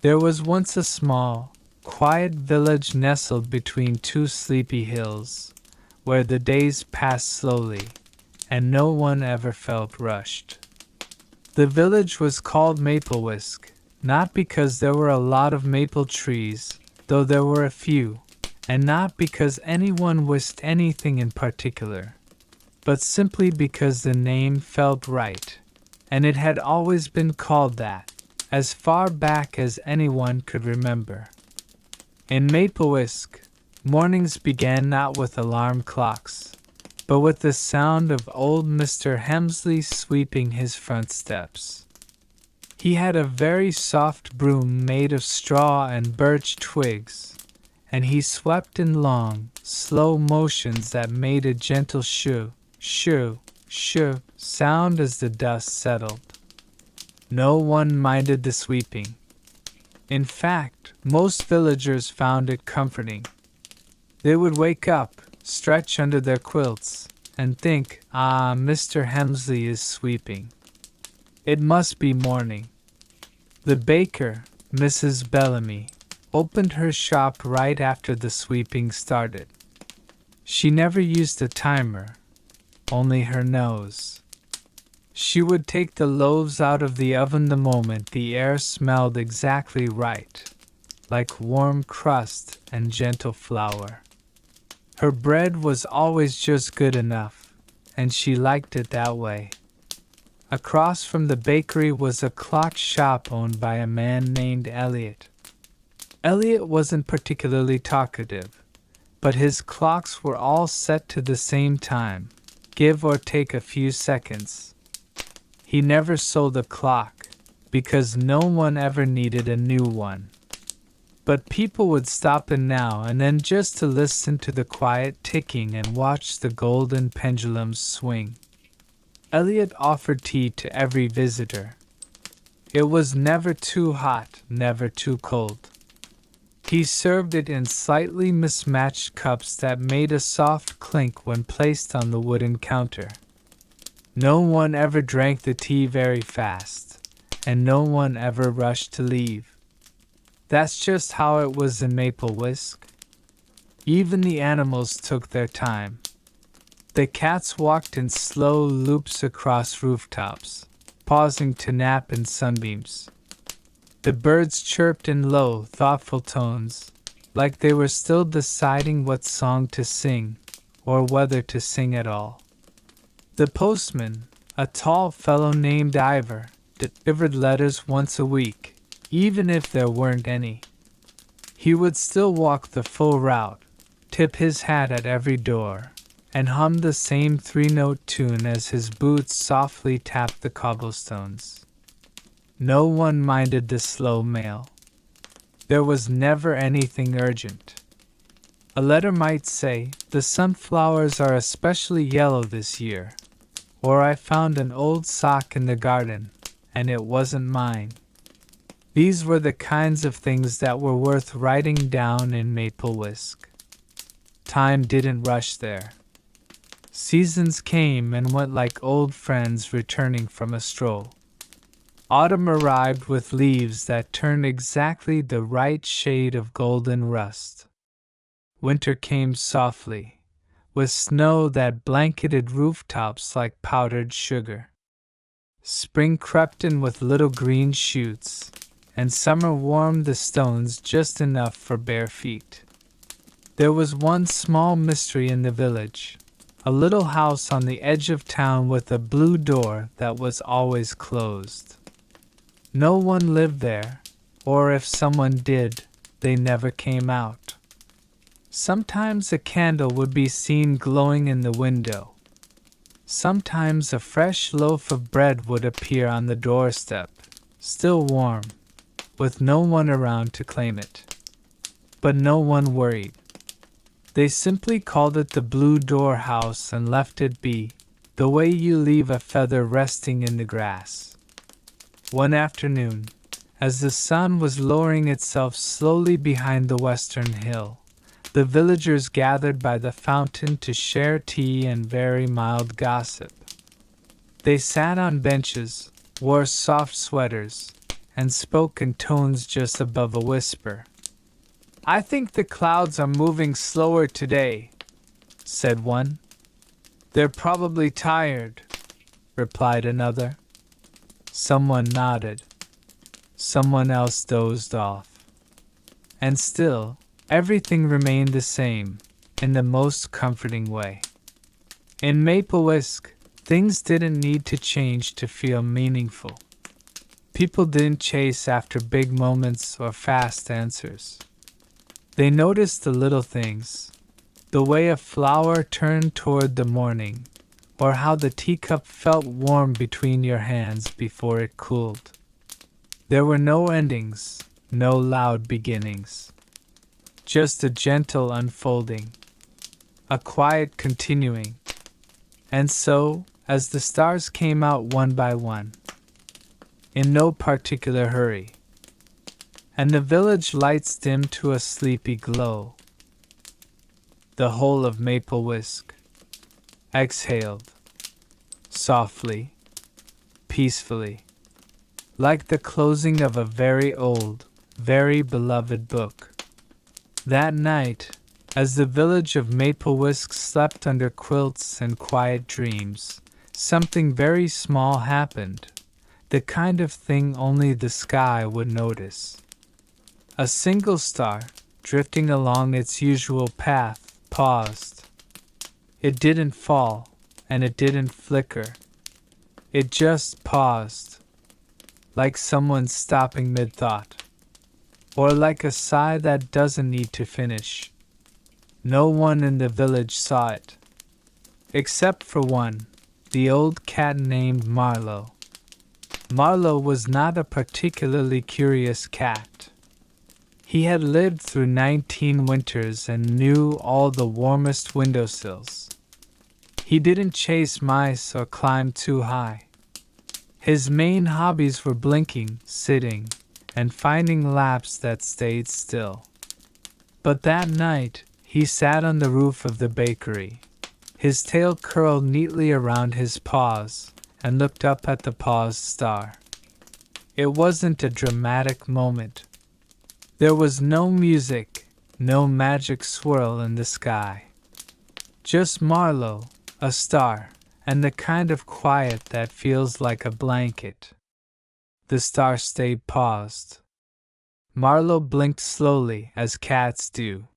There was once a small, quiet village nestled between two sleepy hills, where the days passed slowly, and no one ever felt rushed. The village was called Maple Whisk, not because there were a lot of maple trees, though there were a few, and not because anyone whisked anything in particular, but simply because the name felt right, and it had always been called that, as far back as anyone could remember. In Maple Whisk, mornings began not with alarm clocks, but with the sound of old Mr. Hemsley sweeping his front steps. He had a very soft broom made of straw and birch twigs, and he swept in long, slow motions that made a gentle shoo, shoo, shoo sound as the dust settled. No one minded the sweeping. In fact, most villagers found it comforting. They would wake up, stretch under their quilts, and think, "Ah, Mr. Hemsley is sweeping. It must be morning." The baker, Mrs. Bellamy, opened her shop right after the sweeping started. She never used a timer, only her nose. She would take the loaves out of the oven the moment the air smelled exactly right, like warm crust and gentle flour. Her bread was always just good enough, and she liked it that way. Across from the bakery was a clock shop owned by a man named Elliot. Elliot wasn't particularly talkative, but his clocks were all set to the same time, give or take a few seconds. He never sold a clock, because no one ever needed a new one. But people would stop in now and then just to listen to the quiet ticking and watch the golden pendulums swing. Elliot offered tea to every visitor. It was never too hot, never too cold. He served it in slightly mismatched cups that made a soft clink when placed on the wooden counter. No one ever drank the tea very fast, and no one ever rushed to leave. That's just how it was in Maple Whisk. Even the animals took their time. The cats walked in slow loops across rooftops, pausing to nap in sunbeams. The birds chirped in low, thoughtful tones, like they were still deciding what song to sing, or whether to sing at all. The postman, a tall fellow named Ivor, delivered letters once a week, even if there weren't any. He would still walk the full route, tip his hat at every door, and hum the same three-note tune as his boots softly tapped the cobblestones. No one minded the slow mail. There was never anything urgent. A letter might say, "The sunflowers are especially yellow this year," or "I found an old sock in the garden, and it wasn't mine." These were the kinds of things that were worth writing down in Maple Whisk. Time didn't rush there. Seasons came and went like old friends returning from a stroll. Autumn arrived with leaves that turned exactly the right shade of golden rust. Winter came softly, with snow that blanketed rooftops like powdered sugar. Spring crept in with little green shoots, and summer warmed the stones just enough for bare feet. There was one small mystery in the village, a little house on the edge of town with a blue door that was always closed. No one lived there, or if someone did, they never came out. Sometimes a candle would be seen glowing in the window. Sometimes a fresh loaf of bread would appear on the doorstep, still warm, with no one around to claim it. But no one worried. They simply called it the Blue Door House and left it be, the way you leave a feather resting in the grass. One afternoon, as the sun was lowering itself slowly behind the western hill, the villagers gathered by the fountain to share tea and very mild gossip. They sat on benches, wore soft sweaters, and spoke in tones just above a whisper. "I think the clouds are moving slower today," said one. "They're probably tired," replied another. Someone nodded. Someone else dozed off. And still, everything remained the same, in the most comforting way. In Maple Whisk, things didn't need to change to feel meaningful. People didn't chase after big moments or fast answers. They noticed the little things, the way a flower turned toward the morning, or how the teacup felt warm between your hands before it cooled. There were no endings, no loud beginnings. Just a gentle unfolding, a quiet continuing. And so, as the stars came out one by one, in no particular hurry, and the village lights dimmed to a sleepy glow, the whole of Maple Whisk exhaled, softly, peacefully, like the closing of a very old, very beloved book. That night, as the village of Maple Whisk slept under quilts and quiet dreams, something very small happened, the kind of thing only the sky would notice. A single star, drifting along its usual path, paused. It didn't fall, and it didn't flicker. It just paused, like someone stopping mid-thought, or like a sigh that doesn't need to finish. No one in the village saw it, except for one, the old cat named Marlowe. Marlowe was not a particularly curious cat. He had lived through 19 winters and knew all the warmest windowsills. He didn't chase mice or climb too high. His main hobbies were blinking, sitting, and finding laps that stayed still. But that night, he sat on the roof of the bakery, his tail curled neatly around his paws, and looked up at the paused star. It wasn't a dramatic moment. There was no music, no magic swirl in the sky. Just Marlowe, a star, and the kind of quiet that feels like a blanket. The star stayed paused. Marlowe blinked slowly, as cats do.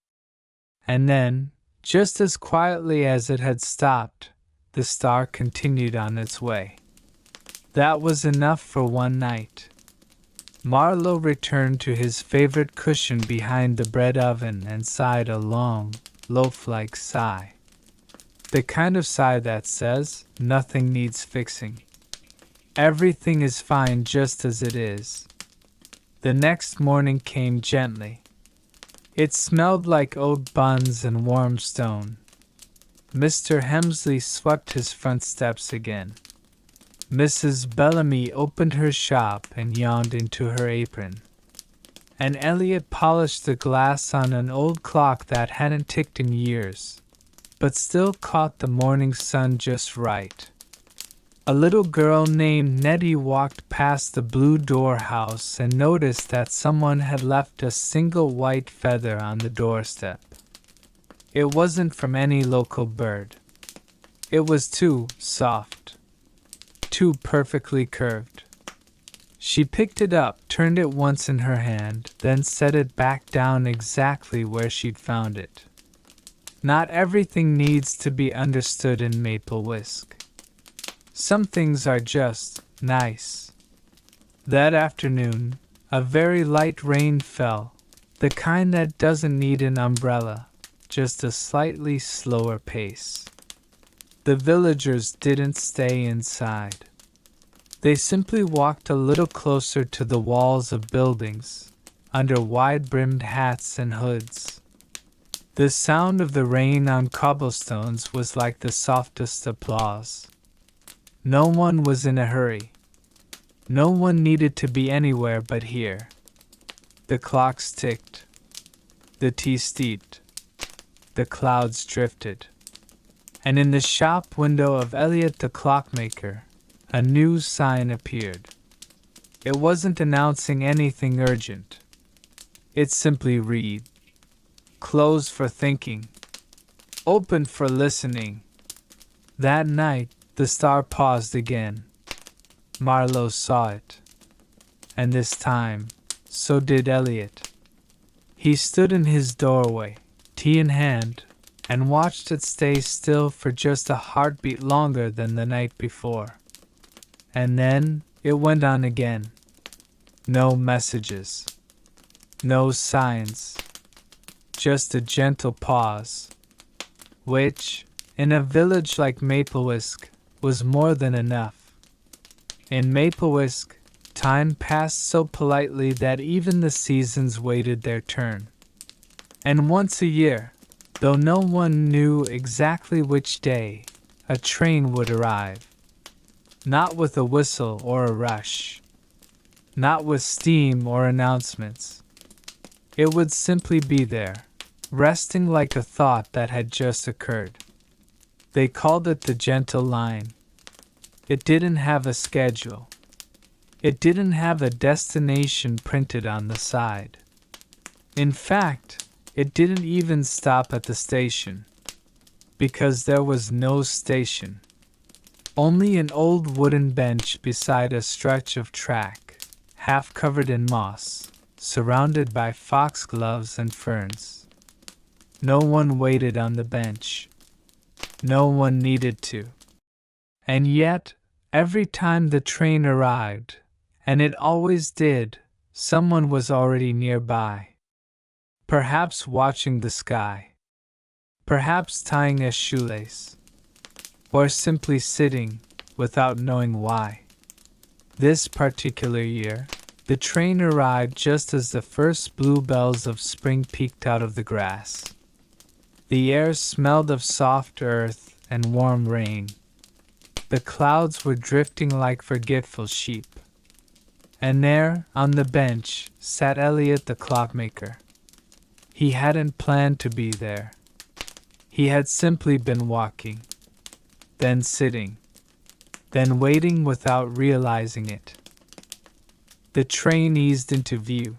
And then, just as quietly as it had stopped, the star continued on its way. That was enough for one night. Marlowe returned to his favorite cushion behind the bread oven and sighed a long, loaf-like sigh. The kind of sigh that says, nothing needs fixing. Everything is fine just as it is. The next morning came gently. It smelled like oat buns and warm stone. Mr. Hemsley swept his front steps again. Mrs. Bellamy opened her shop and yawned into her apron. And Elliot polished the glass on an old clock that hadn't ticked in years, but still caught the morning sun just right. A little girl named Nettie walked past the blue door house and noticed that someone had left a single white feather on the doorstep. It wasn't from any local bird. It was too soft, too perfectly curved. She picked it up, turned it once in her hand, then set it back down exactly where she'd found it. Not everything needs to be understood in Maple Whisk. Some things are just nice. That afternoon, a very light rain fell, the kind that doesn't need an umbrella, just a slightly slower pace. The villagers didn't stay inside. They simply walked a little closer to the walls of buildings, under wide-brimmed hats and hoods. The sound of the rain on cobblestones was like the softest applause. No one was in a hurry. No one needed to be anywhere but here. The clocks ticked. The tea steeped. The clouds drifted. And in the shop window of Elliot the clockmaker, a new sign appeared. It wasn't announcing anything urgent. It simply read, closed for thinking, open for listening. That night, the star paused again. Marlowe saw it. And this time, so did Elliot. He stood in his doorway, tea in hand, and watched it stay still for just a heartbeat longer than the night before. And then it went on again. No messages. No signs. Just a gentle pause, which, in a village like Maplewisk, was more than enough. In Maplewisk, time passed so politely that even the seasons waited their turn. And once a year, though no one knew exactly which day, a train would arrive. Not with a whistle or a rush. Not with steam or announcements. It would simply be there, resting like a thought that had just occurred. They called it the gentle line. It didn't have a schedule. It didn't have a destination printed on the side. In fact, it didn't even stop at the station, because there was no station. Only an old wooden bench beside a stretch of track, half covered in moss, surrounded by foxgloves and ferns. No one waited on the bench. No one needed to. And yet, every time the train arrived, and it always did, someone was already nearby. Perhaps watching the sky. Perhaps tying a shoelace. Or simply sitting, without knowing why. This particular year, the train arrived just as the first bluebells of spring peeked out of the grass. The air smelled of soft earth and warm rain. The clouds were drifting like forgetful sheep. And there, on the bench, sat Elliot the clockmaker. He hadn't planned to be there. He had simply been walking, then sitting, then waiting without realizing it. The train eased into view.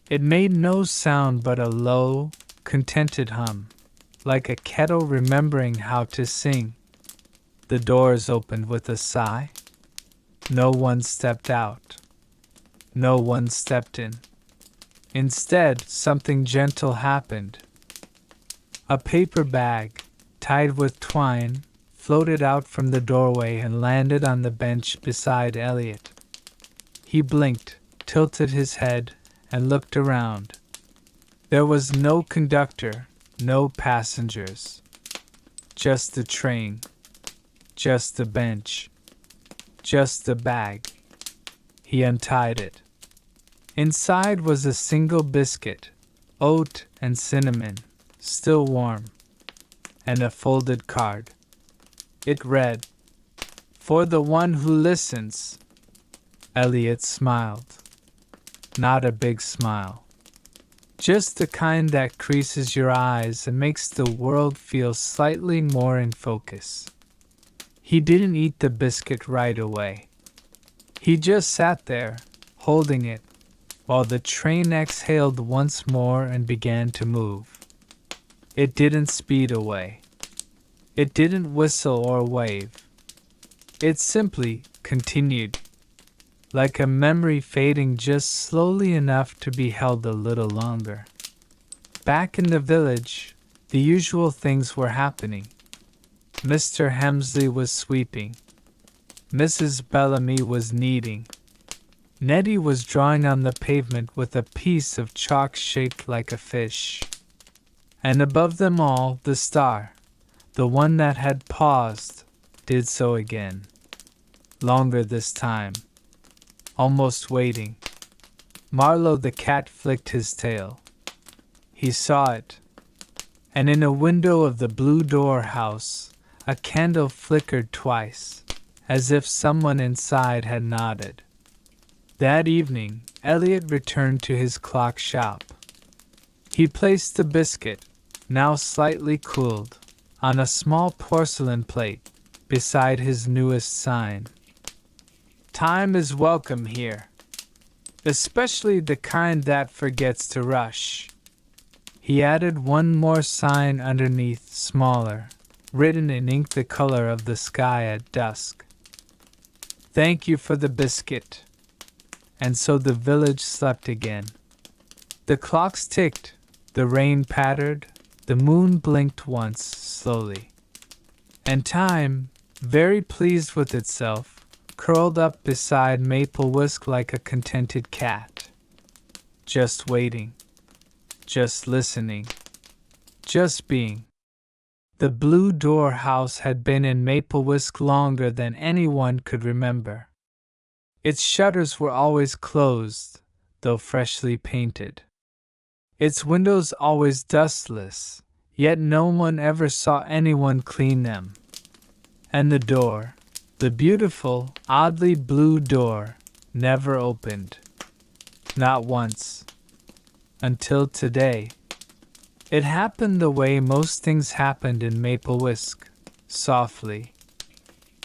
It made no sound but a low, contented hum, like a kettle remembering how to sing. The doors opened with a sigh. No one stepped out. No one stepped in. Instead, something gentle happened. A paper bag, tied with twine, floated out from the doorway and landed on the bench beside Elliot. He blinked, tilted his head, and looked around. There was no conductor, no passengers. Just the train. Just the bench. Just the bag. He untied it. Inside was a single biscuit, oat and cinnamon, still warm, and a folded card. It read, "For the one who listens." Elliot smiled. Not a big smile. Just the kind that creases your eyes and makes the world feel slightly more in focus. He didn't eat the biscuit right away. He just sat there, holding it, while the train exhaled once more and began to move. It didn't speed away. It didn't whistle or wave. It simply continued, like a memory fading just slowly enough to be held a little longer. Back in the village, the usual things were happening. Mr. Hemsley was sweeping. Mrs. Bellamy was kneading. Nettie was drawing on the pavement with a piece of chalk shaped like a fish. And above them all, the star, the one that had paused, did so again. Longer this time. Almost waiting. Marlowe the cat flicked his tail. He saw it. And in a window of the blue door house, a candle flickered twice, as if someone inside had nodded. That evening, Elliot returned to his clock shop. He placed the biscuit, now slightly cooled, on a small porcelain plate beside his newest sign. "Time is welcome here," especially the kind that forgets to rush. He added one more sign underneath, smaller, written in ink the color of the sky at dusk. Thank you for the biscuit. And so the village slept again. The clocks ticked, the rain pattered, the moon blinked once, slowly. And time, very pleased with itself, curled up beside Maple Whisk like a contented cat. Just waiting. Just listening. Just being. The Blue Door house had been in Maple Whisk longer than anyone could remember. Its shutters were always closed, though freshly painted. Its windows always dustless, yet no one ever saw anyone clean them. And the door, the beautiful, oddly blue door, never opened. Not once. Until today. It happened the way most things happened in Maple Whisk, softly.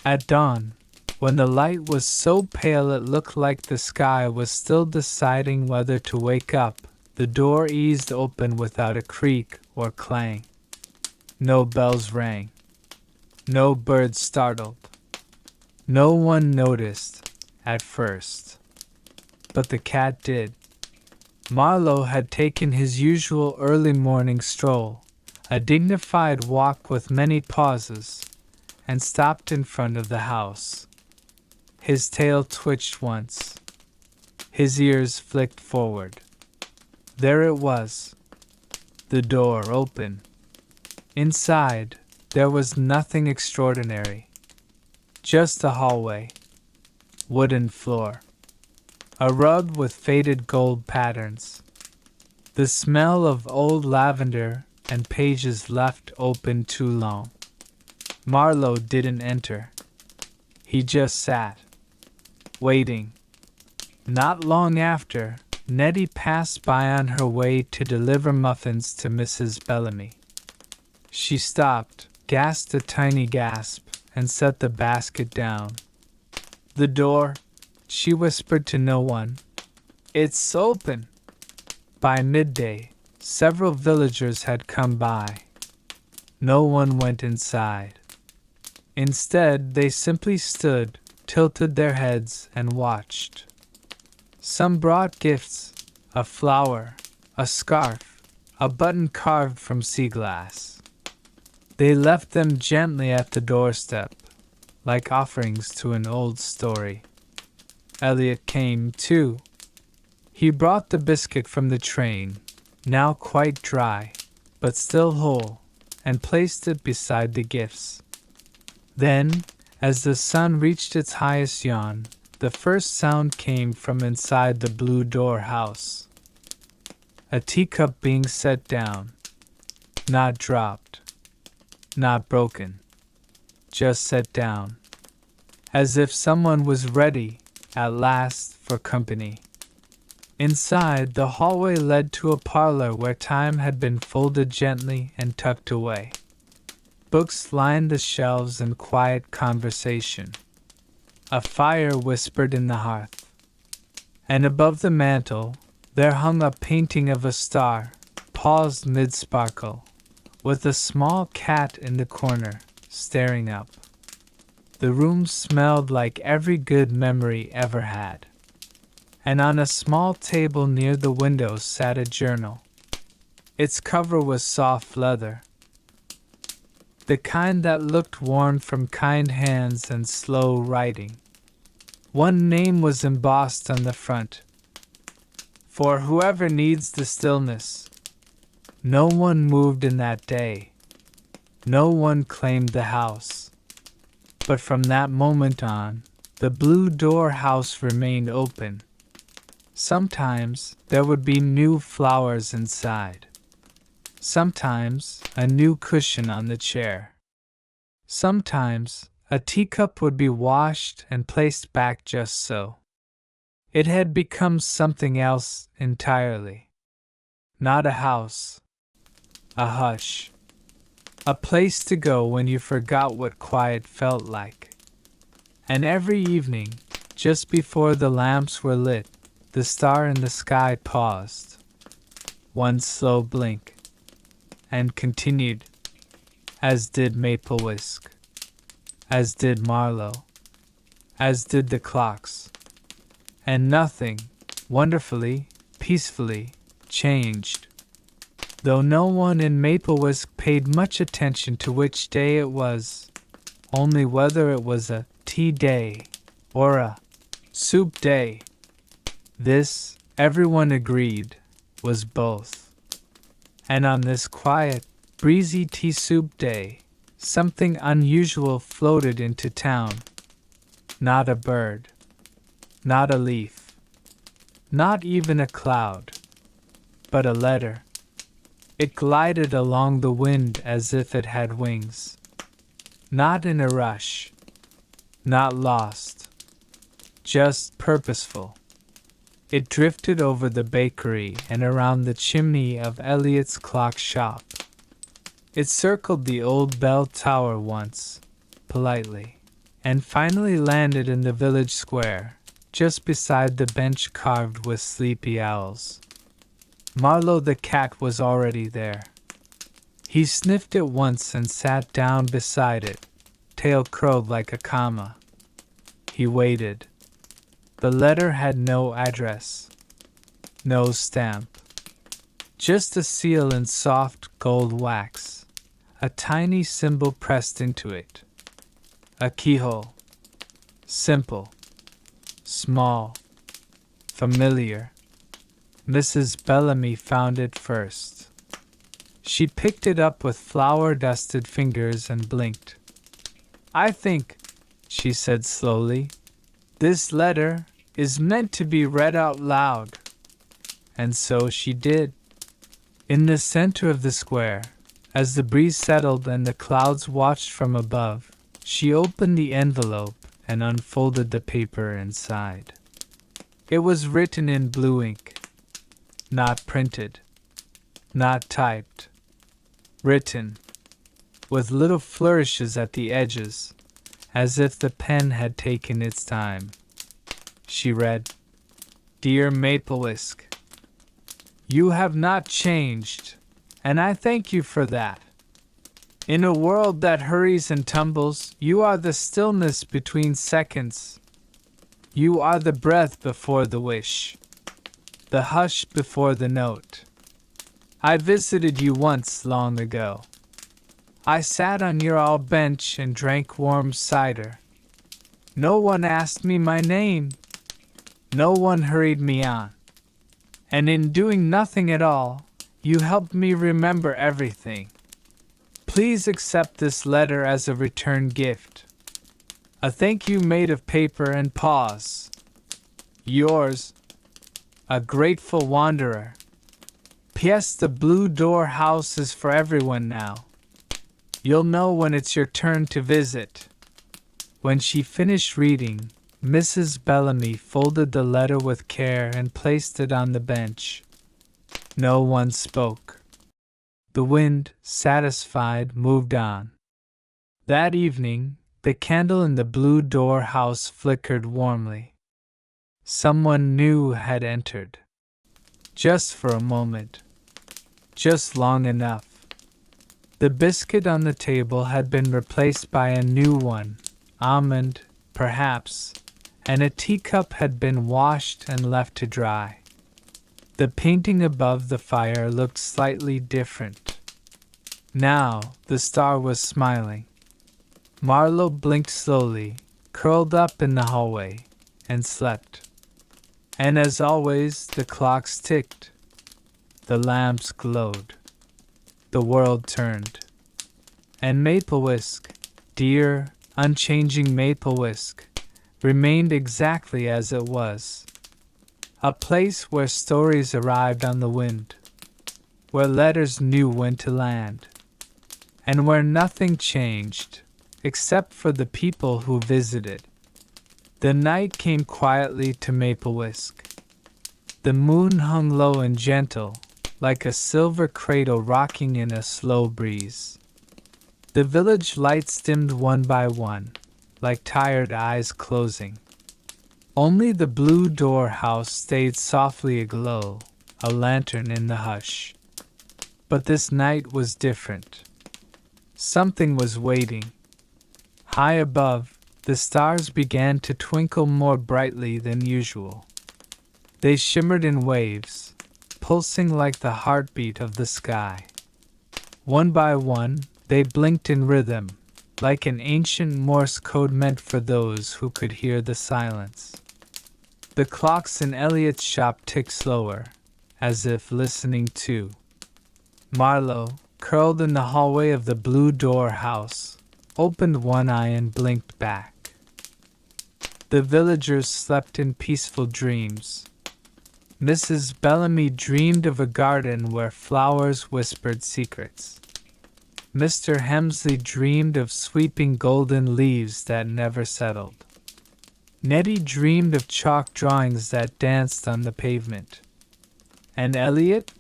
At dawn, when the light was so pale it looked like the sky was still deciding whether to wake up, the door eased open without a creak or clang. No bells rang. No birds startled. No one noticed, at first. But the cat did. Marlowe had taken his usual early morning stroll, a dignified walk with many pauses, and stopped in front of the house. His tail twitched once. His ears flicked forward. There it was. The door open. Inside, there was nothing extraordinary. Just a hallway. Wooden floor. A rug with faded gold patterns. The smell of old lavender and pages left open too long. Marlowe didn't enter. He just sat, waiting. Not long after, Nettie passed by on her way to deliver muffins to Mrs. Bellamy. She stopped, gasped a tiny gasp, and set the basket down. The door, she whispered to no one. It's open. By midday, several villagers had come by. No one went inside. Instead, they simply stood, tilted their heads, and watched. Some brought gifts, a flower, a scarf, a button carved from sea glass. They left them gently at the doorstep, like offerings to an old story. Elliot came, too. He brought the biscuit from the train, now quite dry, but still whole, and placed it beside the gifts. Then, as the sun reached its highest yawn, the first sound came from inside the Blue Door house. A teacup being set down, not dropped, not broken, just set down, as if someone was ready, at last, for company. Inside, the hallway led to a parlor where time had been folded gently and tucked away. Books lined the shelves and quiet conversation. A fire whispered in the hearth. And above the mantel, there hung a painting of a star, paused mid-sparkle, with a small cat in the corner, staring up. The room smelled like every good memory ever had. And on a small table near the window sat a journal. Its cover was soft leather, the kind that looked worn from kind hands and slow writing. One name was embossed on the front. For whoever needs the stillness. No one moved in that day. No one claimed the house. But from that moment on, the Blue Door house remained open. Sometimes there would be new flowers inside. Sometimes a new cushion on the chair. Sometimes a teacup would be washed and placed back just so. It had become something else entirely. Not a house. A hush. A place to go when you forgot what quiet felt like. And every evening, just before the lamps were lit, the star in the sky paused, one slow blink, and continued, as did Maple Whisk, as did Marlowe, as did the clocks. And nothing, wonderfully, peacefully, changed, though no one in Maple Whisk paid much attention to which day it was, only whether it was a tea day or a soup day. This, everyone agreed, was both. And on this quiet, breezy tea soup day, something unusual floated into town. Not a bird, not a leaf, not even a cloud, but a letter. It glided along the wind as if it had wings. Not in a rush, not lost, just purposeful. It drifted over the bakery and around the chimney of Elliot's clock shop. It circled the old bell tower once, politely, and finally landed in the village square, just beside the bench carved with sleepy owls. Marlowe the cat was already there. He sniffed it once and sat down beside it, tail curled like a comma. He waited. The letter had no address, no stamp, just a seal in soft gold wax, a tiny symbol pressed into it. A keyhole. Simple, small, familiar. Mrs. Bellamy found it first. She picked it up with flour-dusted fingers and blinked. "I think," she said slowly, "this letter is meant to be read out loud." And so she did. In the center of the square, as the breeze settled and the clouds watched from above, she opened the envelope and unfolded the paper inside. It was written in blue ink, not printed, not typed. Written, with little flourishes at the edges, as if the pen had taken its time. She read, "Dear Maple Whisk, you have not changed, and I thank you for that. In a world that hurries and tumbles, you are the stillness between seconds. You are the breath before the wish, the hush before the note. I visited you once long ago. I sat on your old bench and drank warm cider. No one asked me my name. No one hurried me on. And in doing nothing at all, you helped me remember everything. Please accept this letter as a return gift. A thank you made of paper and paws. Yours, a grateful wanderer. P.S. The Blue Door House is for everyone now. You'll know when it's your turn to visit." When she finished reading, Mrs. Bellamy folded the letter with care and placed it on the bench. No one spoke. The wind, satisfied, moved on. That evening, the candle in the Blue Door House flickered warmly. Someone new had entered. Just for a moment. Just long enough. The biscuit on the table had been replaced by a new one, almond, perhaps, and a teacup had been washed and left to dry. The painting above the fire looked slightly different. Now the star was smiling. Marlowe blinked slowly, curled up in the hallway, and slept. And as always, the clocks ticked. The lamps glowed. The world turned. And Maple Whisk, dear, unchanging Maple Whisk, remained exactly as it was. A place where stories arrived on the wind, where letters knew when to land, and where nothing changed, except for the people who visited. The night came quietly to Maple Whisk. The moon hung low and gentle, like a silver cradle rocking in a slow breeze. The village lights dimmed one by one, like tired eyes closing. Only the blue door house stayed softly aglow, a lantern in the hush. But this night was different. Something was waiting. High above, the stars began to twinkle more brightly than usual. They shimmered in waves, pulsing like the heartbeat of the sky. One by one, they blinked in rhythm, like an ancient Morse code meant for those who could hear the silence. The clocks in Elliot's shop ticked slower, as if listening too. Marlowe, curled in the hallway of the blue door house, opened one eye and blinked back. The villagers slept in peaceful dreams. Mrs. Bellamy dreamed of a garden where flowers whispered secrets. Mr. Hemsley dreamed of sweeping golden leaves that never settled. Nettie dreamed of chalk drawings that danced on the pavement. And Elliot?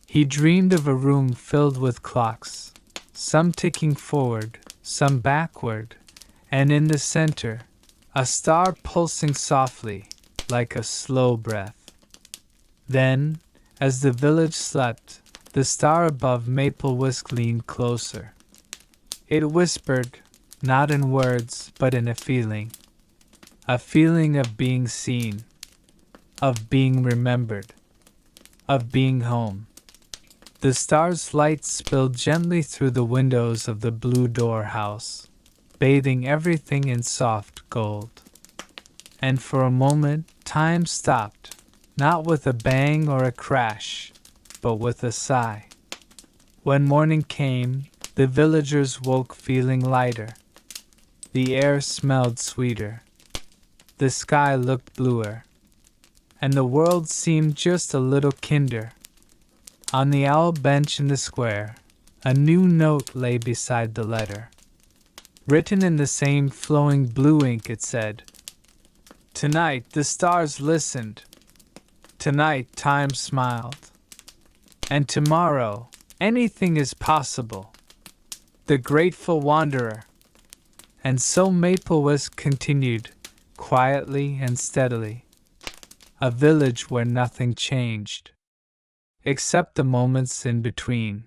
He dreamed of a room filled with clocks, some ticking forward, some backward, and in the center, a star pulsing softly, like a slow breath. Then, as the village slept, the star above Maple Whisk leaned closer. It whispered, not in words, but in a feeling of being seen, of being remembered, of being home. The star's light spilled gently through the windows of the blue door house, bathing everything in soft gold. And for a moment, time stopped, not with a bang or a crash, but with a sigh. When morning came, the villagers woke feeling lighter. The air smelled sweeter. The sky looked bluer. And the world seemed just a little kinder. On the owl bench in the square, a new note lay beside the letter. Written in the same flowing blue ink, it said, "Tonight the stars listened. Tonight time smiled. And tomorrow anything is possible. The grateful wanderer." And so Maple Whisk continued, quietly and steadily. A village where nothing changed, except the moments in between,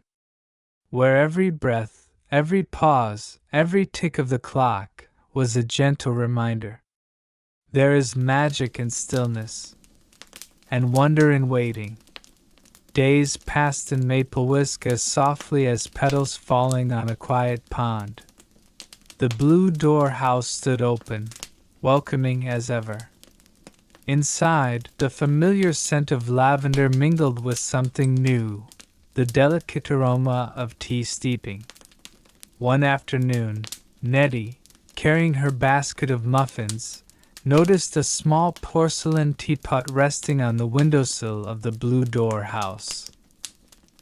where every breath, every pause, every tick of the clock was a gentle reminder. There is magic in stillness, and wonder in waiting. Days passed in Maple Whisk as softly as petals falling on a quiet pond. The blue door house stood open, welcoming as ever. Inside, the familiar scent of lavender mingled with something new, the delicate aroma of tea steeping. One afternoon, Nettie, carrying her basket of muffins, noticed a small porcelain teapot resting on the windowsill of the blue door house.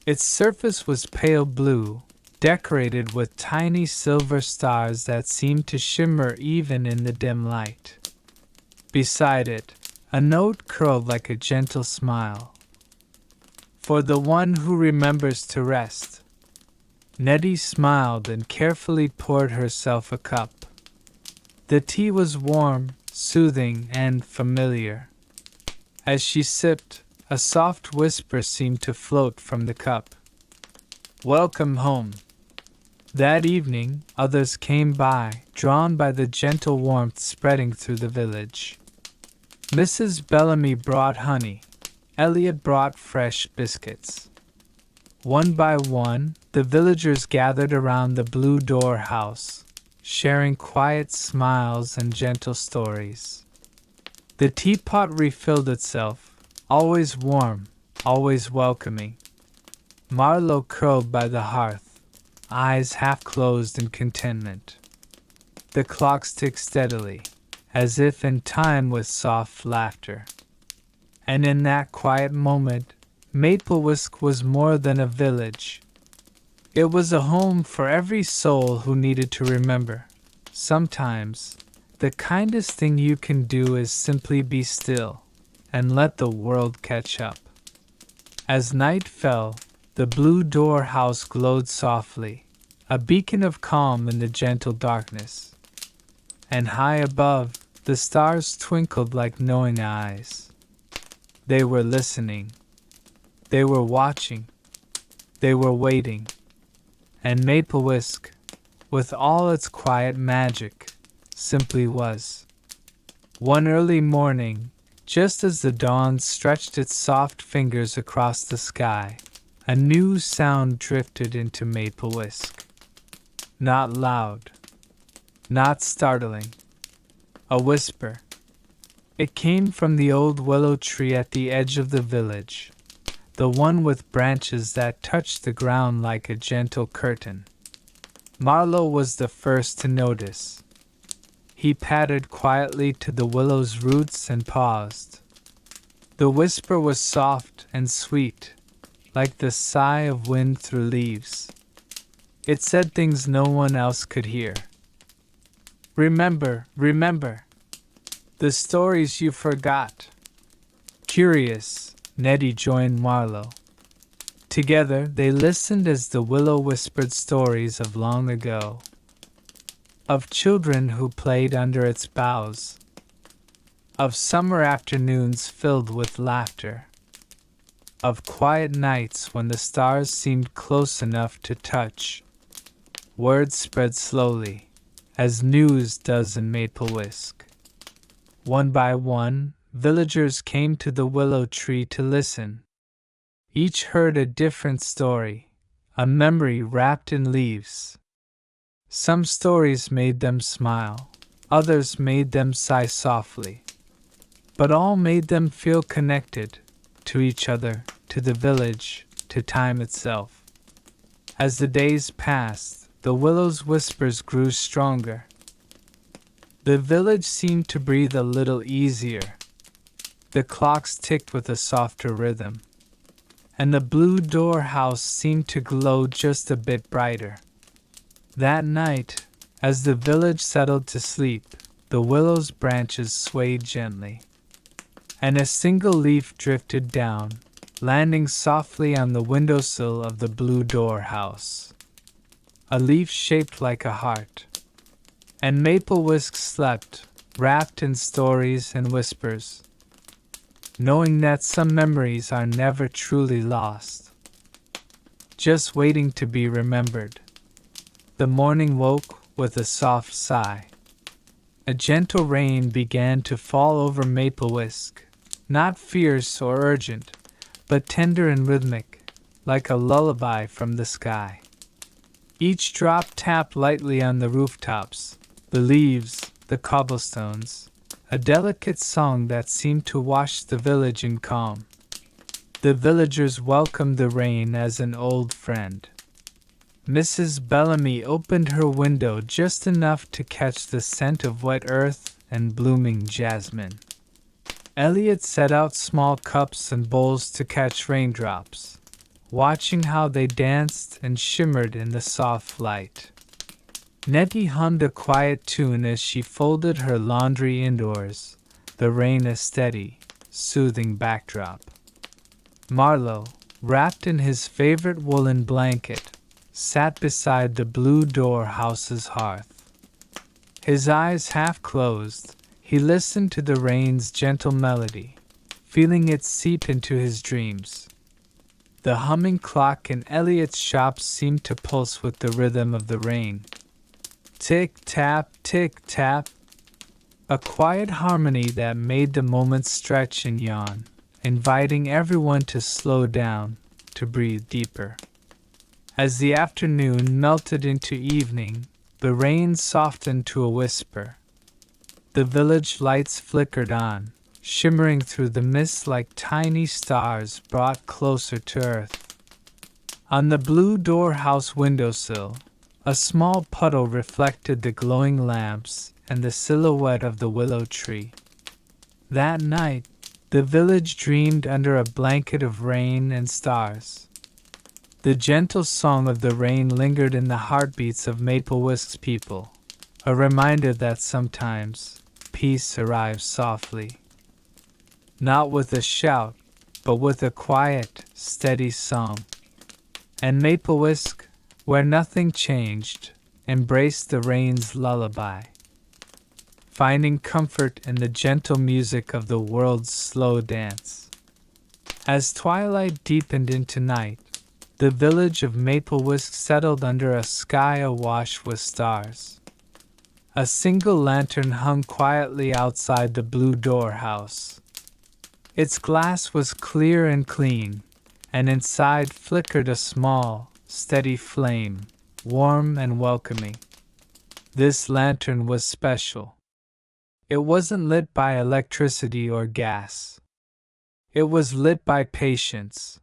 Its surface was pale blue, decorated with tiny silver stars that seemed to shimmer even in the dim light. Beside it, a note curled like a gentle smile. "For the one who remembers to rest." Nettie smiled and carefully poured herself a cup. The tea was warm, soothing, and familiar. As she sipped, a soft whisper seemed to float from the cup. "Welcome home." That evening, others came by, drawn by the gentle warmth spreading through the village. Mrs. Bellamy brought honey. Elliot brought fresh biscuits. One by one, the villagers gathered around the blue door house, sharing quiet smiles and gentle stories. The teapot refilled itself, always warm, always welcoming. Marlowe curled by the hearth, eyes half closed in contentment. The clocks ticked steadily, as if in time with soft laughter. And in that quiet moment, Maple Whisk was more than a village. It was a home for every soul who needed to remember. Sometimes, the kindest thing you can do is simply be still and let the world catch up. As night fell, the blue door house glowed softly, a beacon of calm in the gentle darkness. And high above, The stars twinkled like knowing eyes. They were listening. They were watching. They were waiting. And Maple Whisk, with all its quiet magic, simply was. One early morning, just as the dawn stretched its soft fingers across the sky, a new sound drifted into Maple Whisk. Not loud, not startling, a whisper. It came from the old willow tree at the edge of the village, the one with branches that touched the ground like a gentle curtain. Marlowe was the first to notice. He padded quietly to the willow's roots and paused. The whisper was soft and sweet, like the sigh of wind through leaves. It said things no one else could hear. Remember, remember, the stories you forgot. Curious, Nettie joined Marlowe. Together they listened as the willow whispered stories of long ago. Of children who played under its boughs. Of summer afternoons filled with laughter. Of quiet nights when the stars seemed close enough to touch. Word spread slowly, as news does in Maple Whisk. One by one, villagers came to the willow tree to listen. Each heard a different story, a memory wrapped in leaves. Some stories made them smile, others made them sigh softly. But all made them feel connected, to each other, to the village, to time itself. As the days passed, the willow's whispers grew stronger. The village seemed to breathe a little easier. The clocks ticked with a softer rhythm, and the blue door house seemed to glow just a bit brighter. That night, as the village settled to sleep, the willow's branches swayed gently, and a single leaf drifted down, landing softly on the windowsill of the blue door house. A leaf shaped like a heart. And Maple Whisk slept, wrapped in stories and whispers, knowing that some memories are never truly lost, just waiting to be remembered. The morning woke with a soft sigh. A gentle rain began to fall over Maple Whisk, not fierce or urgent, but tender and rhythmic, like a lullaby from the sky. Each drop tapped lightly on the rooftops, the leaves, the cobblestones, a delicate song that seemed to wash the village in calm. The villagers welcomed the rain as an old friend. Mrs. Bellamy opened her window just enough to catch the scent of wet earth and blooming jasmine. Elliot set out small cups and bowls to catch raindrops, watching how they danced and shimmered in the soft light. Nettie hummed a quiet tune as she folded her laundry indoors, the rain a steady, soothing backdrop. Marlowe, wrapped in his favorite woolen blanket, sat beside the blue door house's hearth. His eyes half closed, he listened to the rain's gentle melody, feeling it seep into his dreams. The humming clock in Elliot's shop seemed to pulse with the rhythm of the rain. Tick-tap, tick-tap, a quiet harmony that made the moments stretch and yawn, inviting everyone to slow down, to breathe deeper. As the afternoon melted into evening, the rain softened to a whisper. The village lights flickered on, shimmering through the mist like tiny stars brought closer to earth. On the blue door house windowsill, a small puddle reflected the glowing lamps and the silhouette of the willow tree. That night, the village dreamed under a blanket of rain and stars. The gentle song of the rain lingered in the heartbeats of Maple Whisk's people, a reminder that sometimes peace arrives softly. Not with a shout, but with a quiet, steady song. And Maple Whisk, where nothing changed, embraced the rain's lullaby. finding comfort in the gentle music of the world's slow dance. As twilight deepened into night, the village of Maplewisk settled under a sky awash with stars. A single lantern hung quietly outside the blue door house. Its glass was clear and clean, and inside flickered a small, steady flame, warm and welcoming. This lantern was special. It wasn't lit by electricity or gas. It was lit by patience,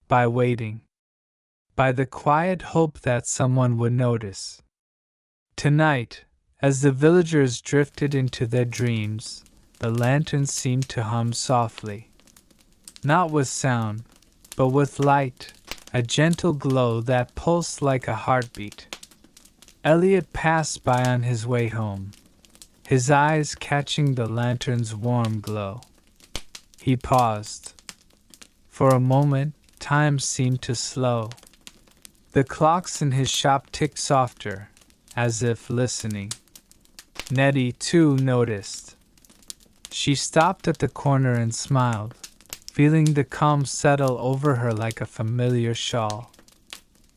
by waiting, by the quiet hope that someone would notice. Tonight, as the villagers drifted into their dreams, the lantern seemed to hum softly. Not with sound, but with light, a gentle glow that pulsed like a heartbeat. Elliot passed by on his way home, his eyes catching the lantern's warm glow. He paused. For a moment, time seemed to slow. The clocks in his shop ticked softer, as if listening. Nettie, too, noticed. She stopped at the corner and smiled, feeling the calm settle over her like a familiar shawl.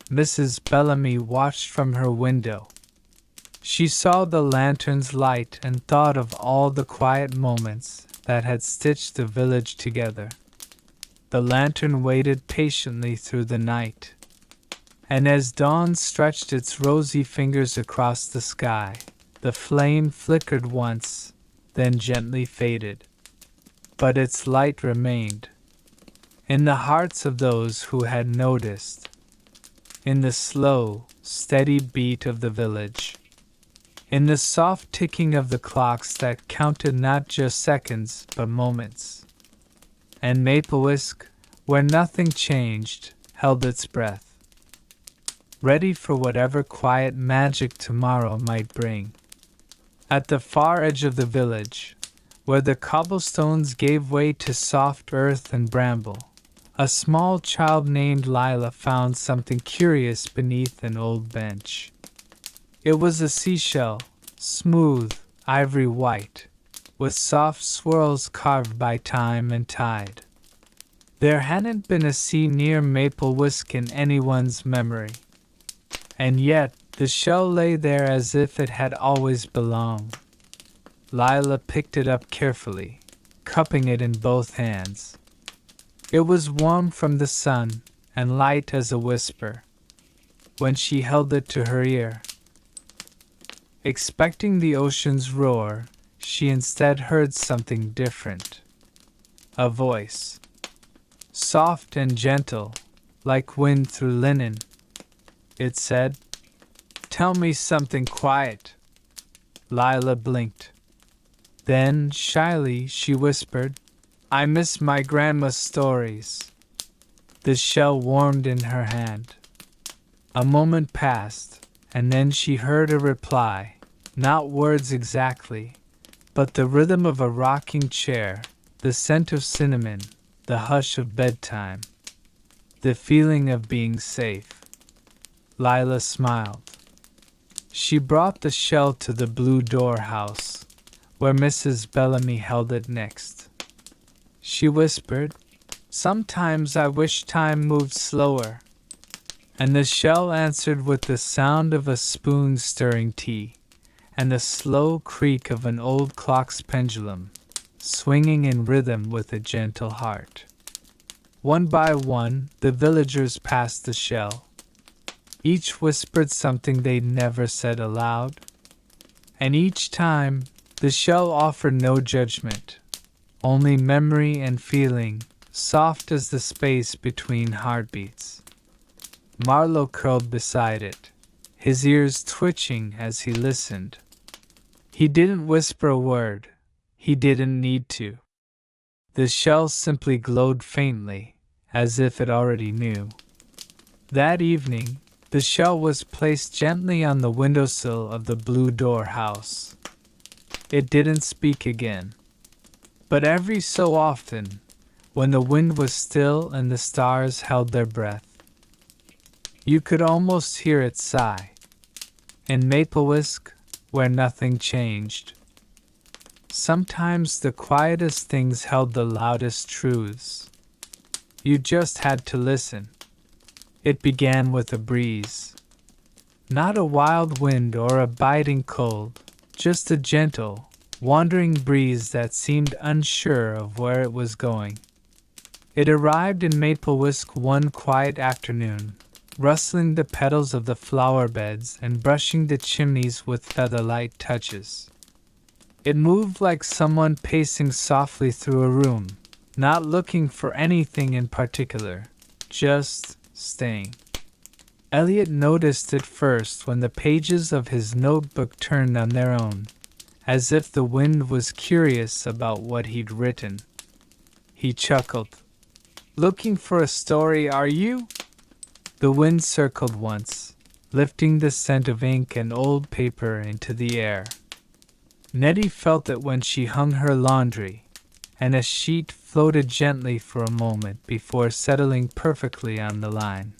Mrs. Bellamy watched from her window. She saw the lantern's light and thought of all the quiet moments that had stitched the village together. The lantern waited patiently through the night, and as dawn stretched its rosy fingers across the sky, the flame flickered once, then gently faded. But its light remained, in the hearts of those who had noticed, in the slow, steady beat of the village, in the soft ticking of the clocks that counted not just seconds but moments. And Maplewisk, where nothing changed, held its breath, ready for whatever quiet magic tomorrow might bring. At the far edge of the village, where the cobblestones gave way to soft earth and bramble, a small child named Lila found something curious beneath an old bench. It was a seashell, smooth, ivory white, with soft swirls carved by time and tide. There hadn't been a sea near Maplewisk in anyone's memory, and yet the shell lay there as if it had always belonged. Lila picked it up carefully, cupping it in both hands. It was warm from the sun and light as a whisper. When she held it to her ear, expecting the ocean's roar, she instead heard something different. A voice, soft and gentle, like wind through linen. It said, "Tell me something quiet." Lila blinked. Then, shyly, she whispered, "I miss my grandma's stories." The shell warmed in her hand. A moment passed, and then she heard a reply, not words exactly, but the rhythm of a rocking chair, the scent of cinnamon, the hush of bedtime, the feeling of being safe. Lila smiled. She brought the shell to the blue door house, where Mrs. Bellamy held it next. She whispered, "Sometimes I wish time moved slower." And the shell answered with the sound of a spoon stirring tea, and the slow creak of an old clock's pendulum, swinging in rhythm with a gentle heart. One by one, the villagers passed the shell. Each whispered something they'd never said aloud, and each time, the shell offered no judgment, only memory and feeling, soft as the space between heartbeats. Marlowe curled beside it, his ears twitching as he listened. He didn't whisper a word. He didn't need to. The shell simply glowed faintly, as if it already knew. That evening, the shell was placed gently on the windowsill of the blue door house. It didn't speak again. But every so often, when the wind was still and the stars held their breath, you could almost hear it sigh. In Maplewisk, where nothing changed, Sometimes the quietest things held the loudest truths. You just had to listen. It began with a breeze. Not a wild wind or a biting cold, just a gentle, wandering breeze that seemed unsure of where it was going. It arrived in Maple Whisk one quiet afternoon, rustling the petals of the flower beds and brushing the chimneys with feather-light touches. It moved like someone pacing softly through a room, not looking for anything in particular, just staying. Elliot noticed it first when the pages of his notebook turned on their own, as if the wind was curious about what he'd written. He chuckled. "Looking for a story, are you?" The wind circled once, lifting the scent of ink and old paper into the air. Nettie felt it when she hung her laundry, and a sheet floated gently for a moment before settling perfectly on the line.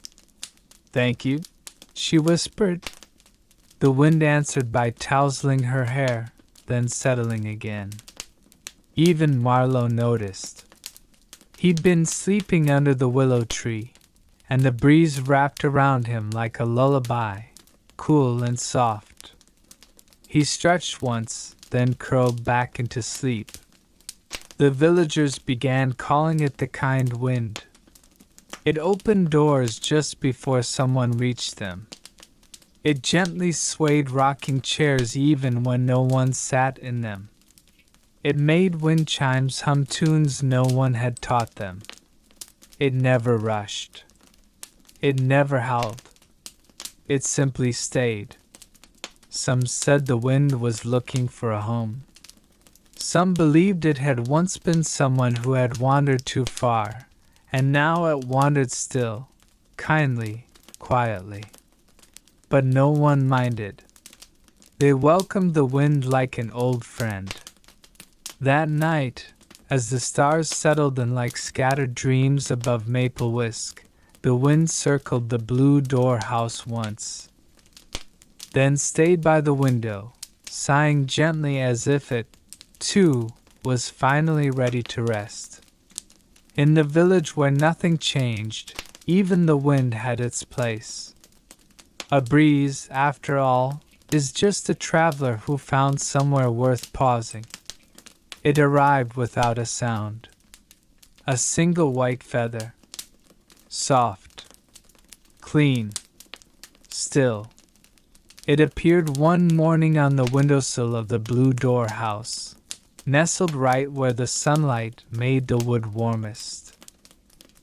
"Thank you," she whispered. The wind answered by tousling her hair, then settling again. Even Marlowe noticed. He'd been sleeping under the willow tree, and the breeze wrapped around him like a lullaby, cool and soft. He stretched once, then curled back into sleep. The villagers began calling it the kind wind. It opened doors just before someone reached them. It gently swayed rocking chairs even when no one sat in them. It made wind chimes hum tunes no one had taught them. It never rushed. It never howled. It simply stayed. Some said the wind was looking for a home. Some believed it had once been someone who had wandered too far, and now it wandered still, kindly, quietly. But no one minded. They welcomed the wind like an old friend. That night, as the stars settled in like scattered dreams above Maple Whisk, the wind circled the blue door house once, then stayed by the window, sighing gently as if it, too, was finally ready to rest. In the village where nothing changed, even the wind had its place. A breeze, after all, is just a traveler who found somewhere worth pausing. It arrived without a sound. A single white feather. Soft. Clean. Still. It appeared one morning on the windowsill of the Blue Door house, nestled right where the sunlight made the wood warmest.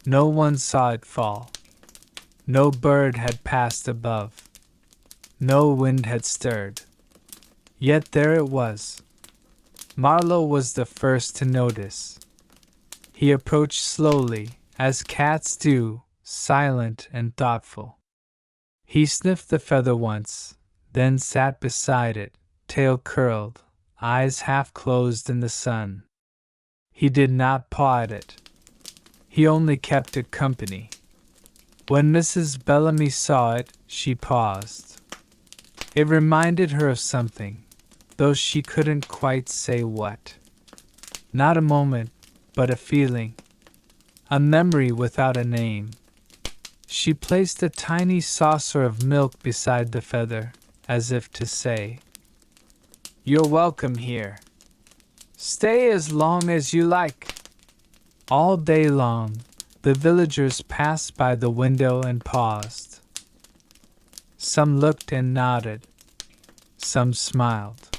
No one saw it fall. No bird had passed above. No wind had stirred. Yet there it was. Marlowe was the first to notice. He approached slowly, as cats do, silent and thoughtful. He sniffed the feather once, then sat beside it, tail curled, eyes half closed in the sun. He did not paw at it. He only kept it company. When Mrs. Bellamy saw it, she paused. It reminded her of something, though she couldn't quite say what. Not a moment, but a feeling. A memory without a name. She placed a tiny saucer of milk beside the feather, as if to say, "You're welcome here. Stay as long as you like." All day long, the villagers passed by the window and paused. Some looked and nodded. Some smiled.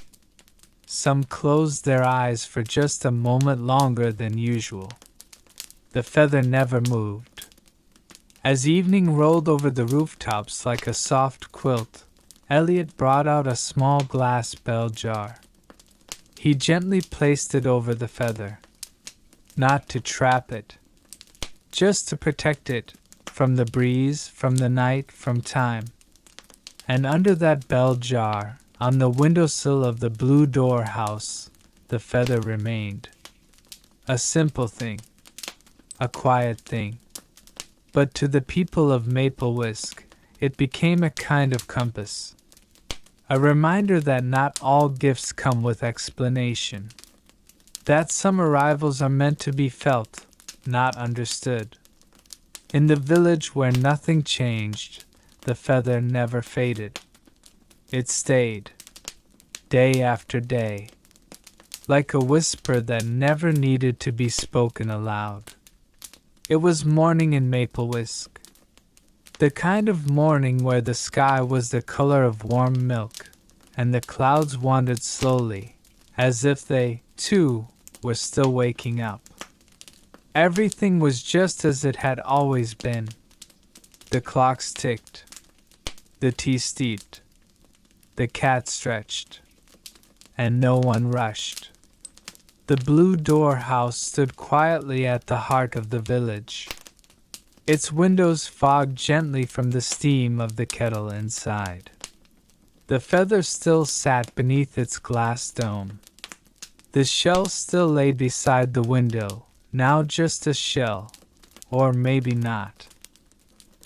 Some closed their eyes for just a moment longer than usual. The feather never moved. As evening rolled over the rooftops like a soft quilt, Elliot brought out a small glass bell jar. He gently placed it over the feather. Not to trap it, just to protect it from the breeze, from the night, from time. And under that bell jar, on the windowsill of the Blue Door house, the feather remained. A simple thing, a quiet thing. But to the people of Maple Whisk, it became a kind of compass. A reminder that not all gifts come with explanation. that some arrivals are meant to be felt, not understood. In the village where nothing changed, the feather never faded. It stayed, day after day, like a whisper that never needed to be spoken aloud. It was morning in Maple Whisk, the kind of morning where the sky was the color of warm milk, and the clouds wandered slowly, as if they, too, were still waking up. Everything was just as it had always been. The clocks ticked, the tea steeped, the cat stretched, and no one rushed. The blue door house stood quietly at the heart of the village. Its windows fogged gently from the steam of the kettle inside. The feather still sat beneath its glass dome. The shell still lay beside the window, now just a shell, or maybe not.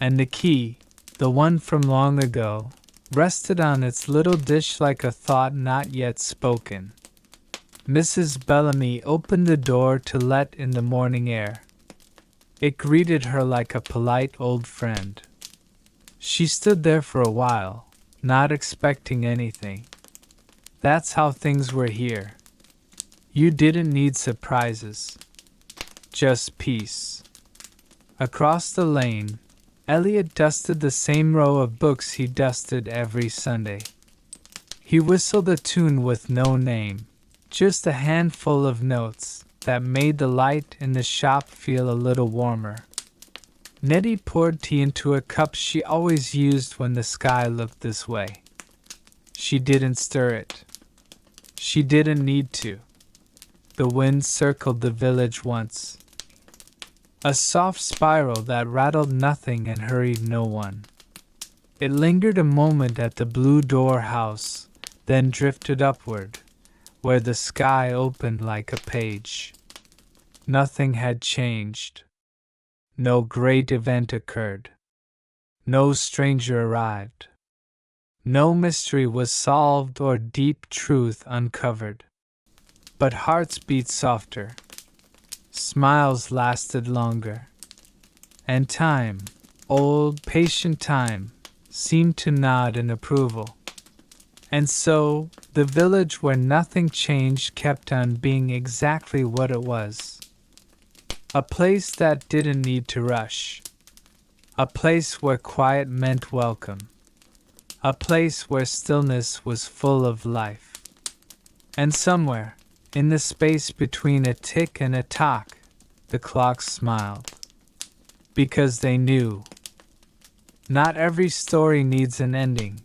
And the key, the one from long ago, rested on its little dish like a thought not yet spoken. Mrs. Bellamy opened the door to let in the morning air. It greeted her like a polite old friend. She stood there for a while, not expecting anything. That's how things were here. You didn't need surprises. Just peace. Across the lane, Elliot dusted the same row of books he dusted every Sunday. He whistled a tune with no name, just a handful of notes that made the light in the shop feel a little warmer. Nettie poured tea into a cup she always used when the sky looked this way. She didn't stir it. She didn't need to. The wind circled the village once. A soft spiral that rattled nothing and hurried no one. It lingered a moment at the blue door house, then drifted upward, where the sky opened like a page. Nothing had changed. No great event occurred. No stranger arrived. No mystery was solved or deep truth uncovered. But hearts beat softer. Smiles lasted longer. And time, old patient time, seemed to nod in approval. And so, the village where nothing changed kept on being exactly what it was. A place that didn't need to rush. A place where quiet meant welcome. A place where stillness was full of life. And somewhere, in the space between a tick and a tock, the clocks smiled. Because they knew. Not every story needs an ending.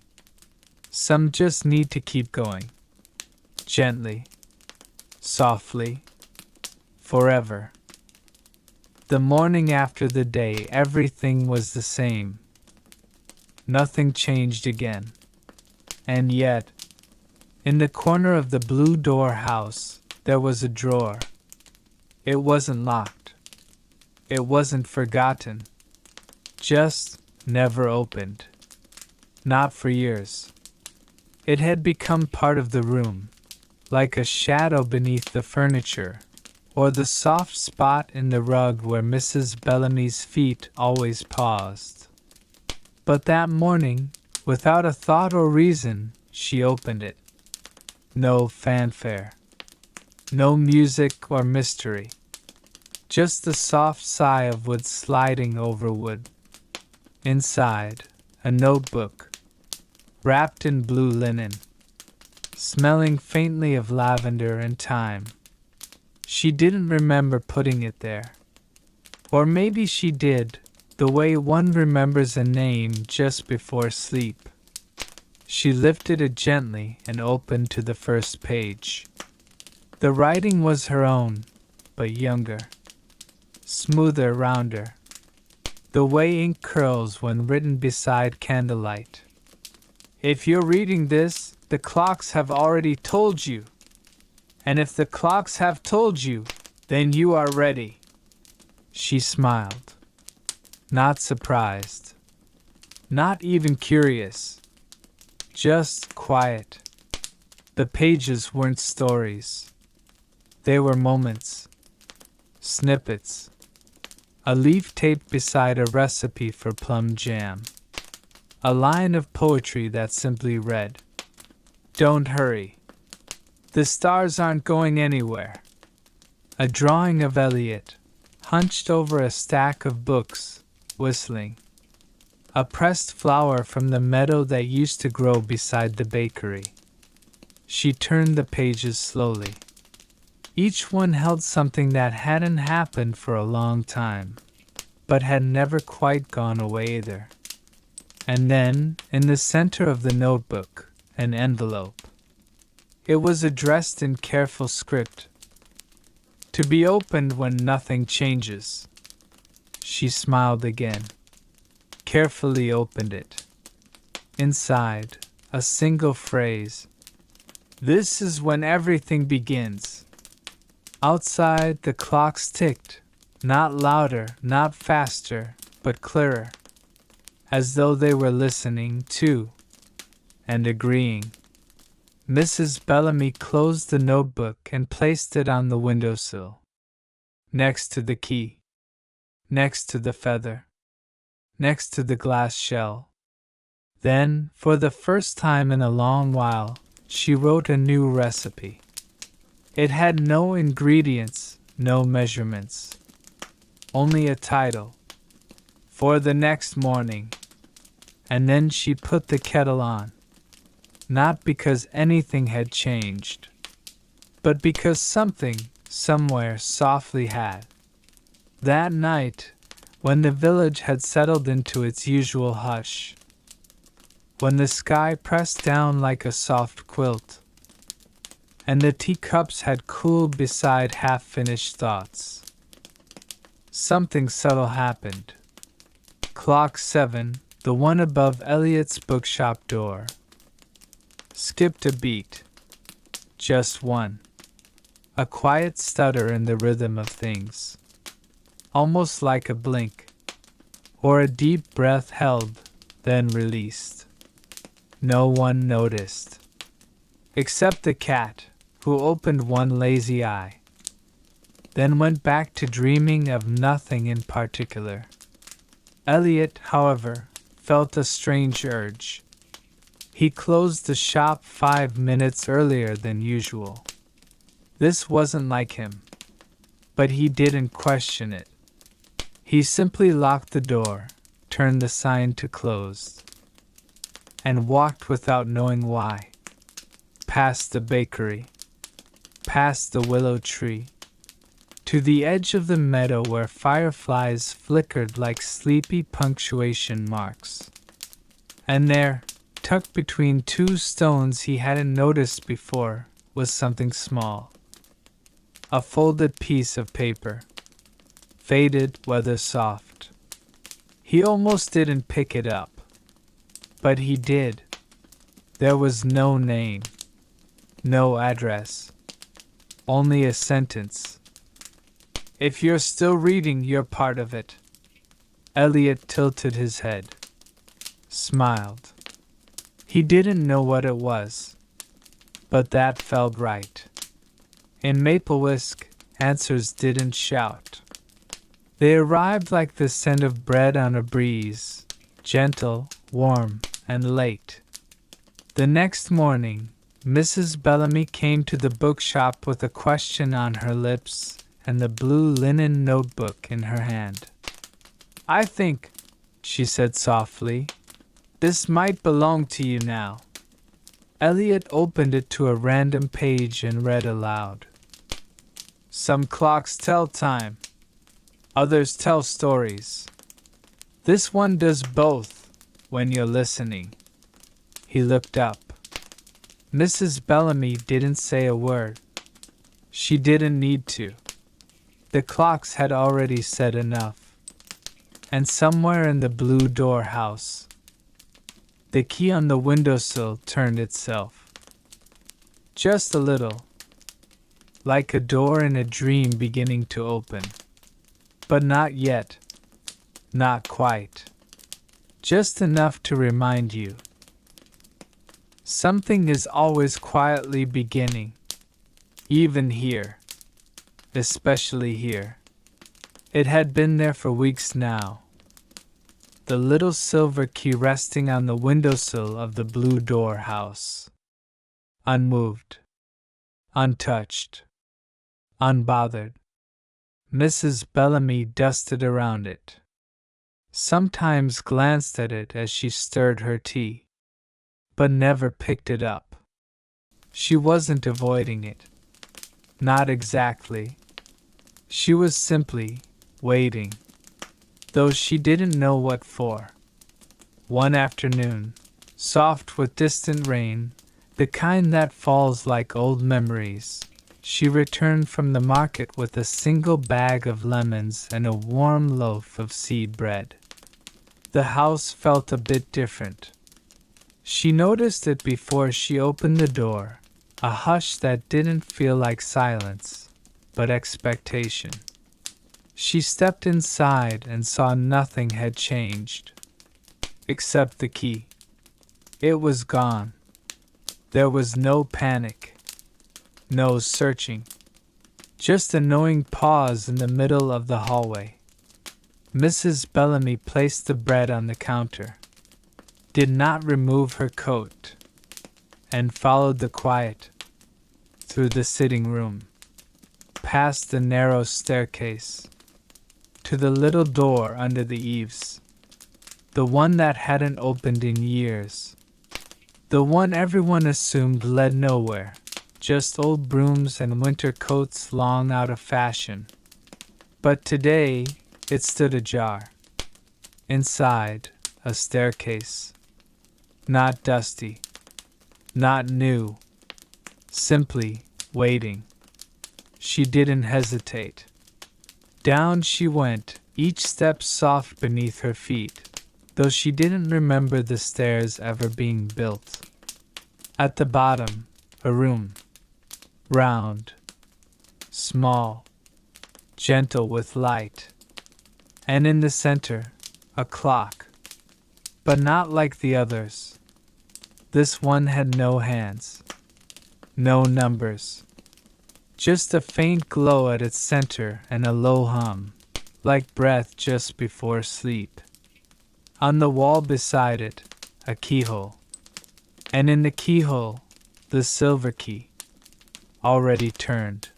Some just need to keep going. Gently. Softly. Forever. The morning after the day, everything was the same. Nothing changed again. And yet, in the corner of the blue door house, there was a drawer. It wasn't locked. It wasn't forgotten. Just never opened. Not for years. It had become part of the room, like a shadow beneath the furniture, or the soft spot in the rug where Mrs. Bellamy's feet always paused. But that morning, without a thought or reason, she opened it. No fanfare. No music or mystery. Just the soft sigh of wood sliding over wood. Inside, a notebook, wrapped in blue linen, smelling faintly of lavender and thyme. She didn't remember putting it there. Or maybe she did, the way one remembers a name just before sleep. She lifted it gently and opened to the first page. The writing was her own, but younger. Smoother, rounder. The way ink curls when written beside candlelight. If you're reading this, the clocks have already told you. And if the clocks have told you, then you are ready. She smiled. Not surprised. Not even curious. Just quiet. The pages weren't stories. They were moments, snippets, a leaf taped beside a recipe for plum jam, a line of poetry that simply read, "Don't hurry. The stars aren't going anywhere." A drawing of Elliot, hunched over a stack of books, whistling. A pressed flower from the meadow that used to grow beside the bakery. She turned the pages slowly. Each one held something that hadn't happened for a long time, but had never quite gone away either. And then, in the center of the notebook, an envelope. It was addressed in careful script. To be opened when nothing changes. She smiled again. Carefully opened it. Inside, a single phrase. "This is when everything begins." Outside, the clocks ticked, not louder, not faster, but clearer, as though they were listening too, and agreeing. Mrs. Bellamy closed the notebook and placed it on the windowsill, next to the key, next to the feather, next to the glass shell. Then, for the first time in a long while, she wrote a new recipe. It had no ingredients, no measurements, only a title, "For the next morning." And then she put the kettle on, not because anything had changed, but because something, somewhere, softly had. That night, when the village had settled into its usual hush, when the sky pressed down like a soft quilt, and the teacups had cooled beside half-finished thoughts, something subtle happened. Clock 7, the one above Elliot's bookshop door, skipped a beat. Just one. A quiet stutter in the rhythm of things. Almost like a blink, or a deep breath held, then released. No one noticed, except the cat, who opened one lazy eye, then went back to dreaming of nothing in particular. Elliot, however, felt a strange urge. He closed the shop 5 minutes earlier than usual. This wasn't like him, but he didn't question it. He simply locked the door, turned the sign to closed, and walked without knowing why, past the bakery, past the willow tree, to the edge of the meadow where fireflies flickered like sleepy punctuation marks. And there, tucked between 2 stones he hadn't noticed before, was something small. A folded piece of paper, faded, weather-soft. He almost didn't pick it up, but he did. There was no name, no address, only a sentence. "If you're still reading, you're part of it." Elliot tilted his head, smiled. He didn't know what it was, but that felt right. In Maple Whisk, answers didn't shout. They arrived like the scent of bread on a breeze, gentle, warm, and late. The next morning, Mrs. Bellamy came to the bookshop with a question on her lips and the blue linen notebook in her hand. "I think," she said softly, "this might belong to you now." Elliot opened it to a random page and read aloud. "Some clocks tell time, others tell stories. This one does both when you're listening." He looked up. Mrs. Bellamy didn't say a word. She didn't need to. The clocks had already said enough. And somewhere in the blue door house, the key on the windowsill turned itself. Just a little, like a door in a dream beginning to open. But not yet. Not quite. Just enough to remind you. Something is always quietly beginning, even here. especially here. It had been there for weeks now. The little silver key resting on the windowsill of the blue door house. Unmoved. Untouched. Unbothered. Mrs. Bellamy dusted around it. Sometimes glanced at it as she stirred her tea, but never picked it up. She wasn't avoiding it. Not exactly. She was simply waiting, though she didn't know what for. One afternoon, soft with distant rain, the kind that falls like old memories, she returned from the market with a single bag of lemons and a warm loaf of seed bread. The house felt a bit different. She noticed it before she opened the door, a hush that didn't feel like silence, but expectation. She stepped inside and saw nothing had changed, except the key. It was gone. There was no panic, no searching, just a knowing pause in the middle of the hallway. Mrs. Bellamy placed the bread on the counter, did not remove her coat, and followed the quiet through the sitting room, past the narrow staircase, to the little door under the eaves, the one that hadn't opened in years, the one everyone assumed led nowhere, just old brooms and winter coats long out of fashion. But today, it stood ajar. Inside, a staircase. Not dusty. Not new. Simply waiting. She didn't hesitate. Down she went, each step soft beneath her feet, though she didn't remember the stairs ever being built. At the bottom, a room. Round. Small. Gentle with light. And in the center, a clock. But not like the others. This one had no hands. No numbers. Just a faint glow at its center and a low hum, like breath just before sleep. On the wall beside it, a keyhole. And in the keyhole, the silver key, already turned.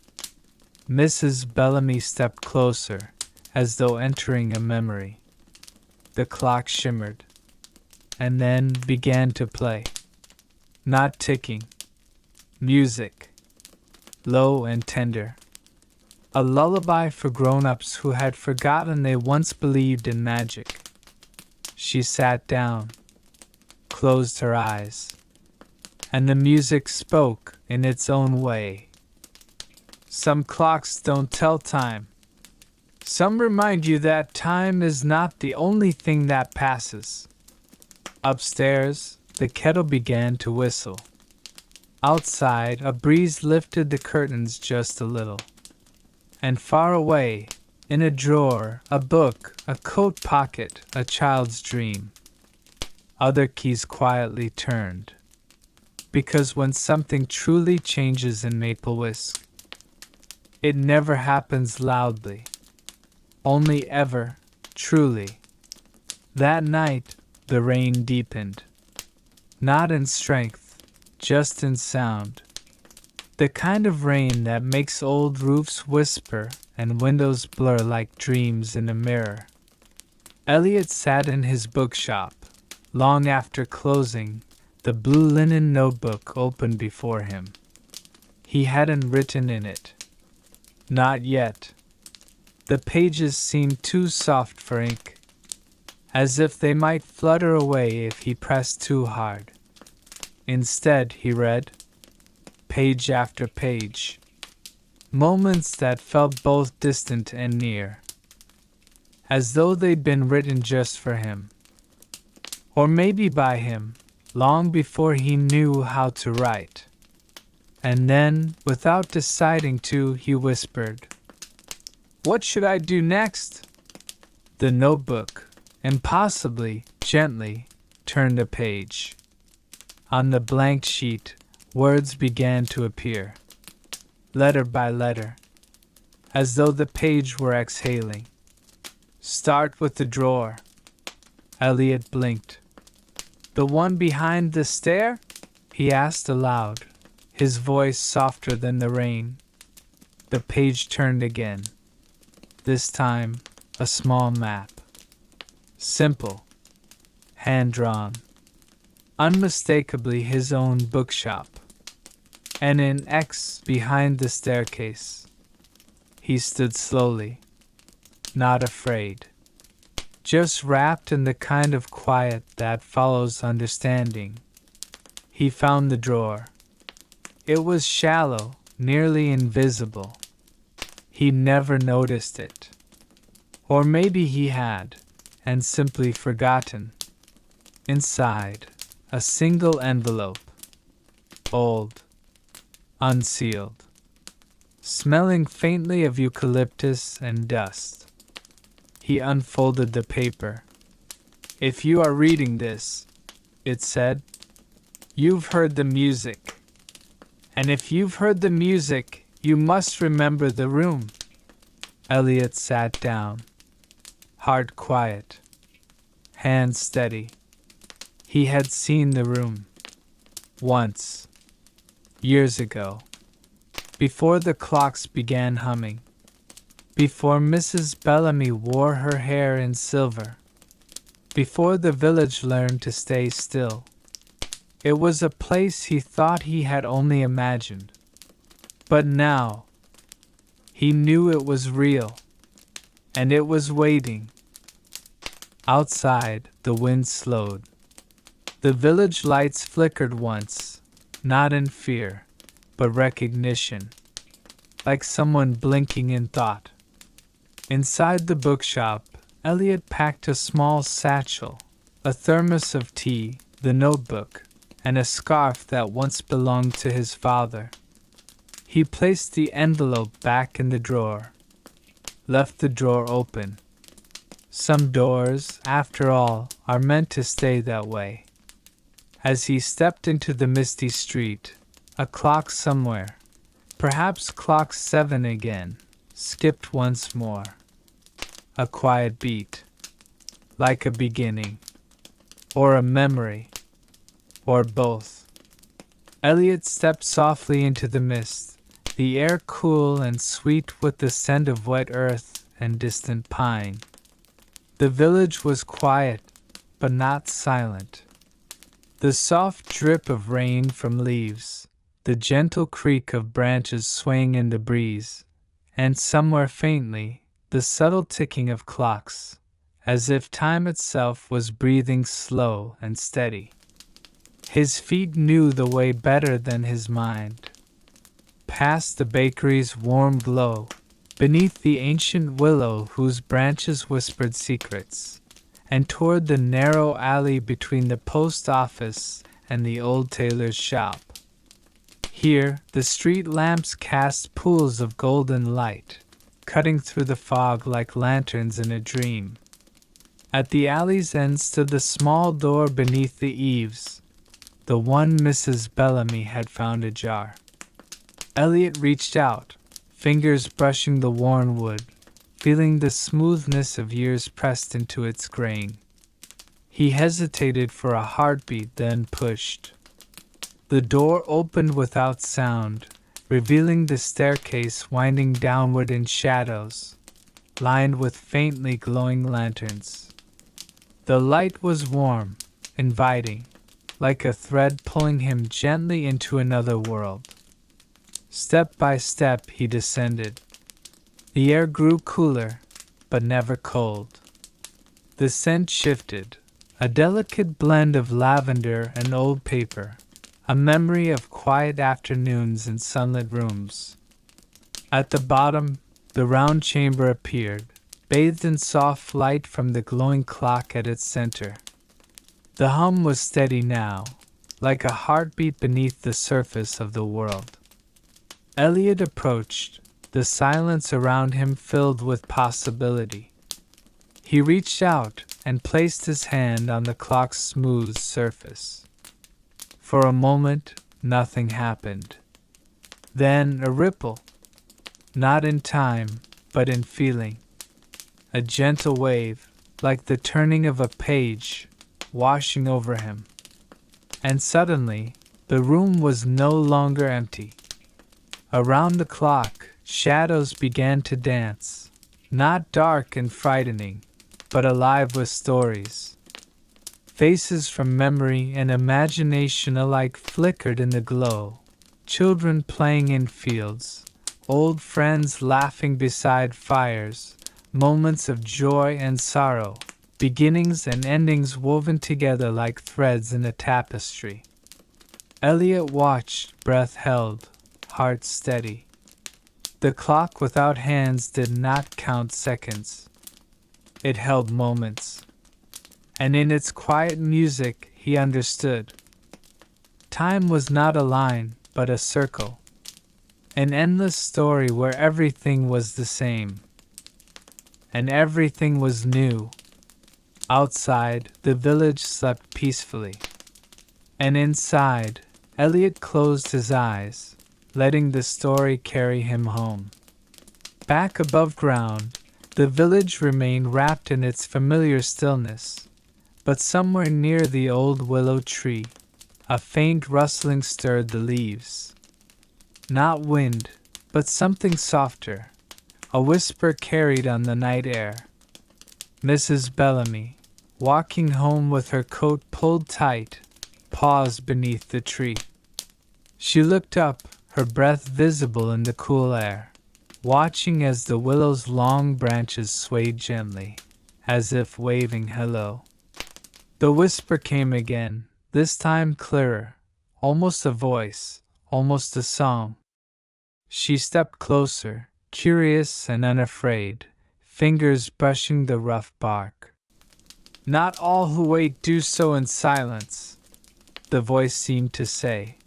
Mrs. Bellamy stepped closer, as though entering a memory. The clock shimmered, and then began to play. Not ticking. Music. Low and tender. A lullaby for grown-ups who had forgotten they once believed in magic. She sat down, closed her eyes, and the music spoke in its own way. Some clocks don't tell time. Some remind you that time is not the only thing that passes. Upstairs, the kettle began to whistle. Outside, a breeze lifted the curtains just a little. And far away, in a drawer, a book, a coat pocket, a child's dream. Other keys quietly turned. Because when something truly changes in Maple Whisk, it never happens loudly. Only ever, truly. That night, the rain deepened. Not in strength, just in sound. The kind of rain that makes old roofs whisper and windows blur like dreams in a mirror. Elliot sat in his bookshop, long after closing, the blue linen notebook open before him. He hadn't written in it. Not yet. The pages seemed too soft for ink, as if they might flutter away if he pressed too hard. Instead, he read, page after page, moments that felt both distant and near, as though they'd been written just for him, or maybe by him, long before he knew how to write. And then, without deciding to, he whispered, "What should I do next?" The notebook, impossibly, gently, turned a page. On the blank sheet, words began to appear, letter by letter, as though the page were exhaling. "Start with the drawer." Elliot blinked. "The one behind the stair?" he asked aloud, his voice softer than the rain. The page turned again. This time, a small map. Simple. Hand-drawn. Unmistakably his own bookshop. And an X behind the staircase. He stood slowly. Not afraid. Just wrapped in the kind of quiet that follows understanding. He found the drawer. It was shallow, nearly invisible. He'd never noticed it. Or maybe he had, and simply forgotten. Inside, a single envelope. Old. Unsealed. Smelling faintly of eucalyptus and dust. He unfolded the paper. "If you are reading this," it said, "you've heard the music. And if you've heard the music, you must remember the room." Elliot sat down. Heart quiet. Hand steady. He had seen the room. Once. Years ago. Before the clocks began humming. Before Mrs. Bellamy wore her hair in silver. Before the village learned to stay still. It was a place he thought he had only imagined. But now, he knew it was real. And it was waiting. Outside, the wind slowed. The village lights flickered once, not in fear, but recognition. Like someone blinking in thought. Inside the bookshop, Elliot packed a small satchel, a thermos of tea, the notebook, and a scarf that once belonged to his father. He placed the envelope back in the drawer. Left the drawer open. Some doors, after all, are meant to stay that way. As he stepped into the misty street, a clock somewhere, perhaps clock 7 again, skipped once more. A quiet beat, like a beginning, or a memory, or both. Elliot stepped softly into the mist, the air cool and sweet with the scent of wet earth and distant pine. The village was quiet, but not silent. The soft drip of rain from leaves, the gentle creak of branches swaying in the breeze, and somewhere faintly, the subtle ticking of clocks, as if time itself was breathing slow and steady. His feet knew the way better than his mind. Past the bakery's warm glow, beneath the ancient willow whose branches whispered secrets, and toward the narrow alley between the post office and the old tailor's shop. Here, the street lamps cast pools of golden light, cutting through the fog like lanterns in a dream. At the alley's end stood the small door beneath the eaves, the one Mrs. Bellamy had found ajar. Elliot reached out, fingers brushing the worn wood, feeling the smoothness of years pressed into its grain. He hesitated for a heartbeat, then pushed. The door opened without sound, revealing the staircase winding downward in shadows, lined with faintly glowing lanterns. The light was warm, inviting, like a thread pulling him gently into another world. Step by step he descended. The air grew cooler, but never cold. The scent shifted, a delicate blend of lavender and old paper, a memory of quiet afternoons in sunlit rooms. At the bottom, the round chamber appeared, bathed in soft light from the glowing clock at its center. The hum was steady now, like a heartbeat beneath the surface of the world. Elliot approached, the silence around him filled with possibility. He reached out and placed his hand on the clock's smooth surface. For a moment, nothing happened. Then a ripple. Not in time, but in feeling. A gentle wave, like the turning of a page, washing over him. And suddenly, the room was no longer empty. Around the clock, shadows began to dance, not dark and frightening, but alive with stories. Faces from memory and imagination alike flickered in the glow. Children playing in fields, old friends laughing beside fires, moments of joy and sorrow, beginnings and endings woven together like threads in a tapestry. Elliot watched, breath held, heart steady. The clock without hands did not count seconds. It held moments. And in its quiet music he understood. Time was not a line, but a circle. An endless story where everything was the same. And everything was new. Outside, the village slept peacefully. And inside, Elliot closed his eyes, letting the story carry him home. Back above ground, the village remained wrapped in its familiar stillness. But somewhere near the old willow tree, a faint rustling stirred the leaves. Not wind, but something softer. A whisper carried on the night air. Mrs. Bellamy, walking home with her coat pulled tight, paused beneath the tree. She looked up, her breath visible in the cool air, watching as the willow's long branches swayed gently, as if waving hello. The whisper came again, this time clearer, almost a voice, almost a song. She stepped closer, curious and unafraid, fingers brushing the rough bark. Not all who wait do so in silence, the voice seemed to say.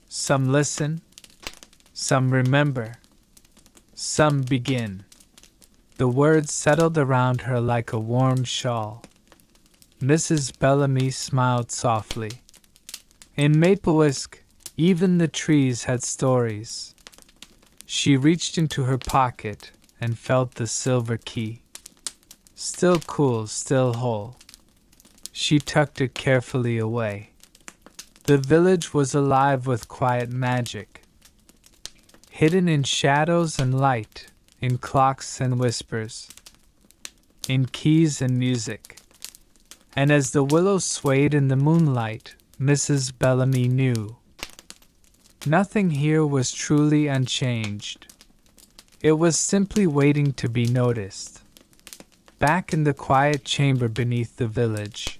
Some listen, some remember, some begin. The words settled around her like a warm shawl. Mrs. Bellamy smiled softly. In Maplewisk, even the trees had stories. She reached into her pocket and felt the silver key. Still cool, still whole. She tucked it carefully away. The village was alive with quiet magic. Hidden in shadows and light, in clocks and whispers, in keys and music. And as the willows swayed in the moonlight, Mrs. Bellamy knew. Nothing here was truly unchanged. It was simply waiting to be noticed. Back in the quiet chamber beneath the village,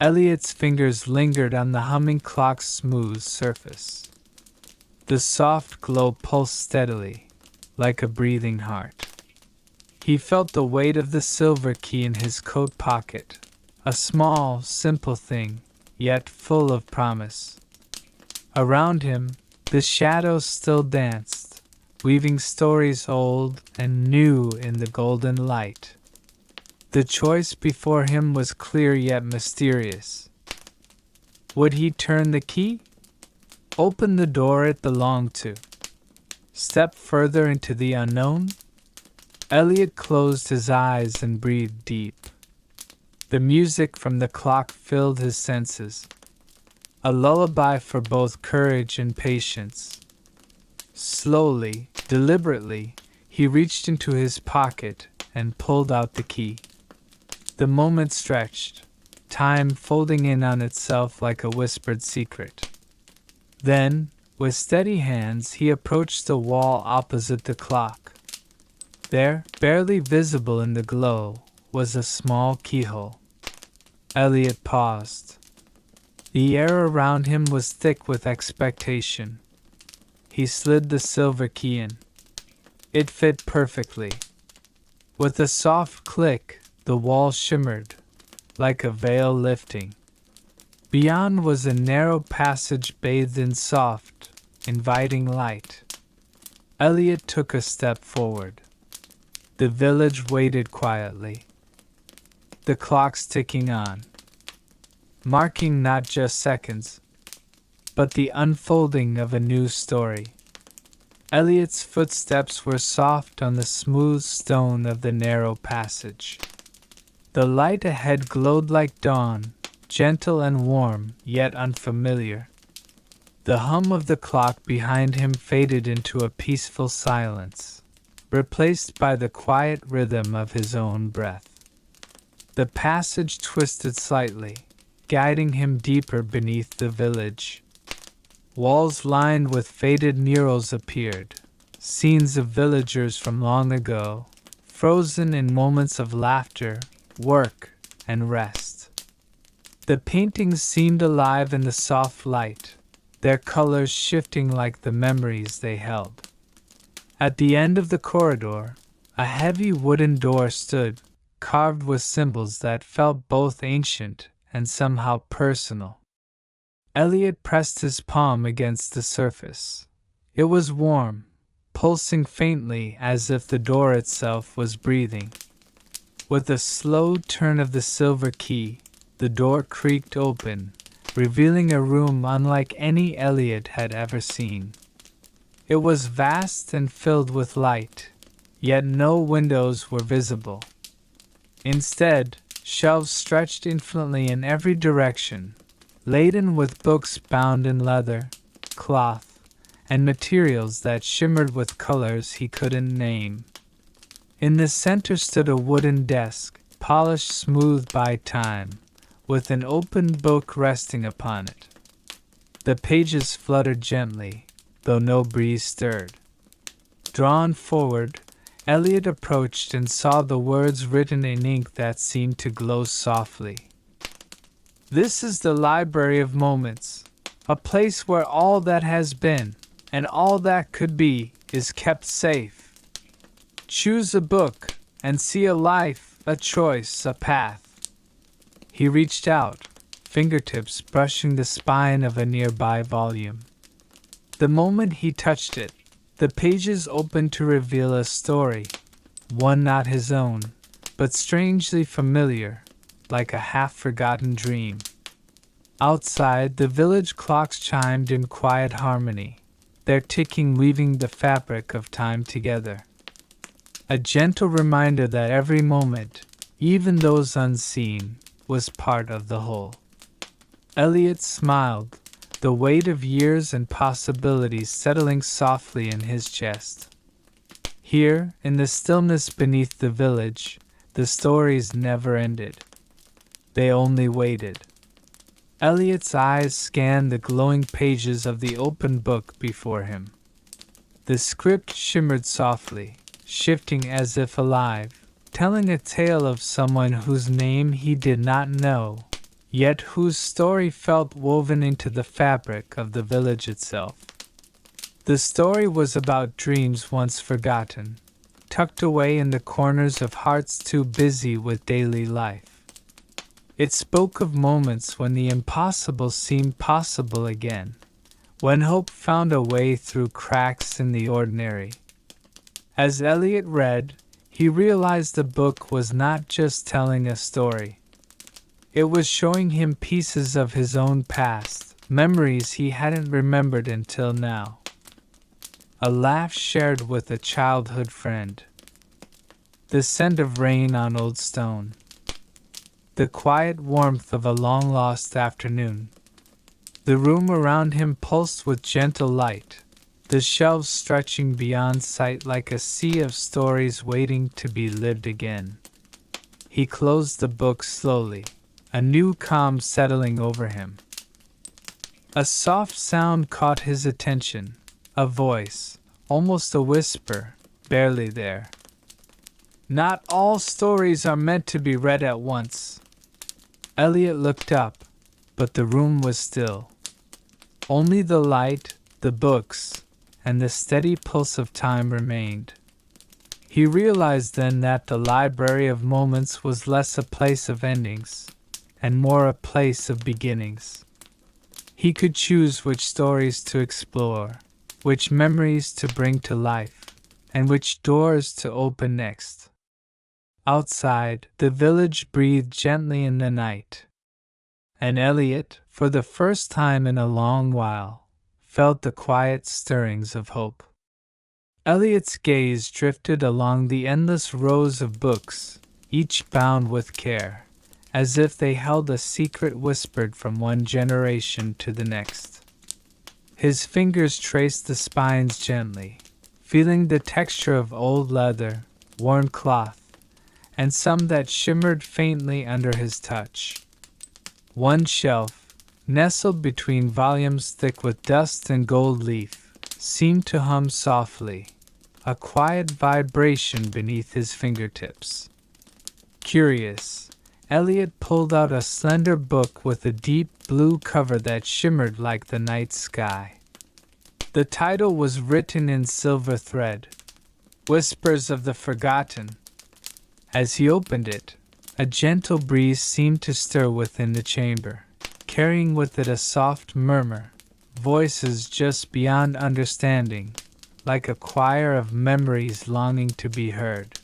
Elliot's fingers lingered on the humming clock's smooth surface. The soft glow pulsed steadily, like a breathing heart. He felt the weight of the silver key in his coat pocket, a small, simple thing, yet full of promise. Around him, the shadows still danced, weaving stories old and new in the golden light. The choice before him was clear yet mysterious. Would he turn the key? Open the door it belonged to? Step further into the unknown? Elliot closed his eyes and breathed deep. The music from the clock filled his senses, a lullaby for both courage and patience. Slowly, deliberately, he reached into his pocket and pulled out the key. The moment stretched, time folding in on itself like a whispered secret. Then, with steady hands, he approached the wall opposite the clock. There, barely visible in the glow, was a small keyhole. Elliot paused. The air around him was thick with expectation. He slid the silver key in. It fit perfectly. With a soft click, the wall shimmered, like a veil lifting. Beyond was a narrow passage bathed in soft, inviting light. Elliot took a step forward. The village waited quietly. The clocks ticking on, marking not just seconds, but the unfolding of a new story. Elliot's footsteps were soft on the smooth stone of the narrow passage. The light ahead glowed like dawn, gentle and warm, yet unfamiliar. The hum of the clock behind him faded into a peaceful silence, replaced by the quiet rhythm of his own breath. The passage twisted slightly, guiding him deeper beneath the village. Walls lined with faded murals appeared, scenes of villagers from long ago, frozen in moments of laughter, work, and rest. The paintings seemed alive in the soft light, their colors shifting like the memories they held. At the end of the corridor, a heavy wooden door stood, carved with symbols that felt both ancient and somehow personal. Elliot pressed his palm against the surface. It was warm, pulsing faintly as if the door itself was breathing. With a slow turn of the silver key, the door creaked open, revealing a room unlike any Elliot had ever seen. It was vast and filled with light, yet no windows were visible. Instead, shelves stretched infinitely in every direction, laden with books bound in leather, cloth, and materials that shimmered with colors he couldn't name. In the center stood a wooden desk, polished smooth by time, with an open book resting upon it. The pages fluttered gently, though no breeze stirred. Drawn forward, Elliot approached and saw the words written in ink that seemed to glow softly. "This is the Library of Moments, a place where all that has been, and all that could be, is kept safe. Choose a book, and see a life, a choice, a path." He reached out, fingertips brushing the spine of a nearby volume. The moment he touched it, the pages opened to reveal a story, one not his own, but strangely familiar, like a half-forgotten dream. Outside, the village clocks chimed in quiet harmony, their ticking weaving the fabric of time together. A gentle reminder that every moment, even those unseen, was part of the whole. Elliot smiled, the weight of years and possibilities settling softly in his chest. Here, in the stillness beneath the village, the stories never ended. They only waited. Elliot's eyes scanned the glowing pages of the open book before him. The script shimmered softly, shifting as if alive, telling a tale of someone whose name he did not know, yet whose story felt woven into the fabric of the village itself. The story was about dreams once forgotten, tucked away in the corners of hearts too busy with daily life. It spoke of moments when the impossible seemed possible again, when hope found a way through cracks in the ordinary. As Elliot read, he realized the book was not just telling a story. It was showing him pieces of his own past, memories he hadn't remembered until now. A laugh shared with a childhood friend. The scent of rain on old stone. The quiet warmth of a long-lost afternoon. The room around him pulsed with gentle light, the shelves stretching beyond sight like a sea of stories waiting to be lived again. He closed the book slowly, a new calm settling over him. A soft sound caught his attention, a voice, almost a whisper, barely there. "Not all stories are meant to be read at once." Elliot looked up, but the room was still. Only the light, the books, and the steady pulse of time remained. He realized then that the Library of Moments was less a place of endings, and more a place of beginnings. He could choose which stories to explore, which memories to bring to life, and which doors to open next. Outside, the village breathed gently in the night, and Elliot, for the first time in a long while, felt the quiet stirrings of hope. Eliot's gaze drifted along the endless rows of books, each bound with care, as if they held a secret whispered from one generation to the next. His fingers traced the spines gently, feeling the texture of old leather, worn cloth, and some that shimmered faintly under his touch. One shelf, nestled between volumes thick with dust and gold leaf, seemed to hum softly, a quiet vibration beneath his fingertips. Curious, Eliot pulled out a slender book with a deep blue cover that shimmered like the night sky. The title was written in silver thread, Whispers of the Forgotten. As he opened it, a gentle breeze seemed to stir within the chamber, carrying with it a soft murmur, voices just beyond understanding, like a choir of memories longing to be heard.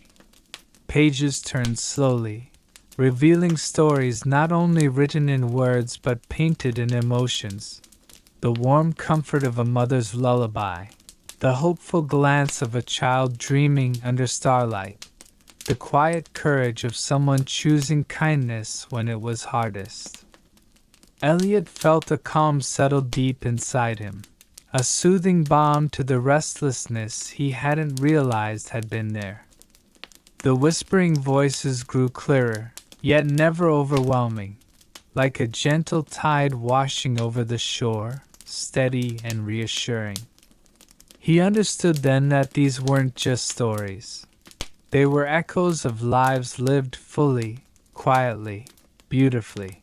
Pages turned slowly, revealing stories not only written in words but painted in emotions. The warm comfort of a mother's lullaby, the hopeful glance of a child dreaming under starlight, the quiet courage of someone choosing kindness when it was hardest. Eliot felt a calm settle deep inside him, a soothing balm to the restlessness he hadn't realized had been there. The whispering voices grew clearer, yet never overwhelming, like a gentle tide washing over the shore, steady and reassuring. He understood then that these weren't just stories. They were echoes of lives lived fully, quietly, beautifully.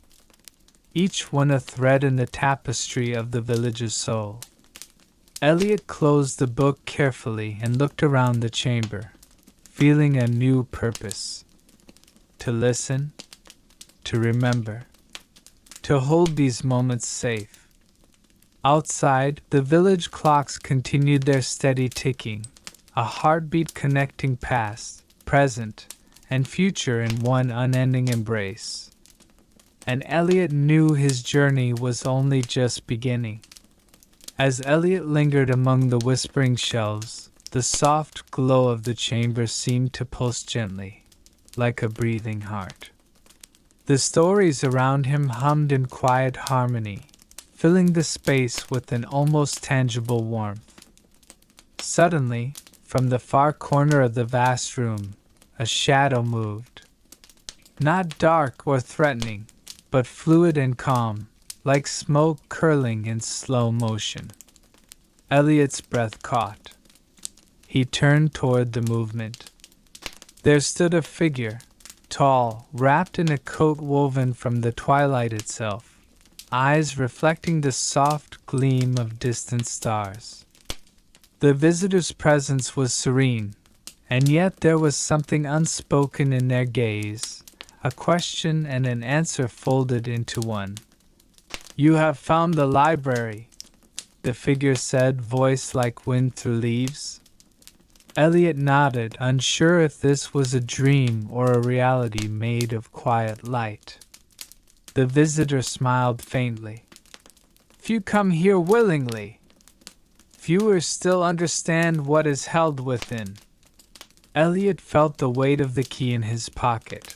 Each one a thread in the tapestry of the village's soul. Eliot closed the book carefully and looked around the chamber, feeling a new purpose. To listen, to remember, to hold these moments safe. Outside, the village clocks continued their steady ticking, a heartbeat connecting past, present, and future in one unending embrace. And Eliot knew his journey was only just beginning. As Eliot lingered among the whispering shelves, the soft glow of the chamber seemed to pulse gently, like a breathing heart. The stories around him hummed in quiet harmony, filling the space with an almost tangible warmth. Suddenly, from the far corner of the vast room, a shadow moved. Not dark or threatening, but fluid and calm, like smoke curling in slow motion. Eliot's breath caught. He turned toward the movement. There stood a figure, tall, wrapped in a coat woven from the twilight itself, eyes reflecting the soft gleam of distant stars. The visitor's presence was serene, and yet there was something unspoken in their gaze, a question and an answer folded into one. "You have found the library," the figure said, voice like wind through leaves. Eliot nodded, unsure if this was a dream or a reality made of quiet light. The visitor smiled faintly. "Few come here willingly. Fewer still understand what is held within." Eliot felt the weight of the key in his pocket,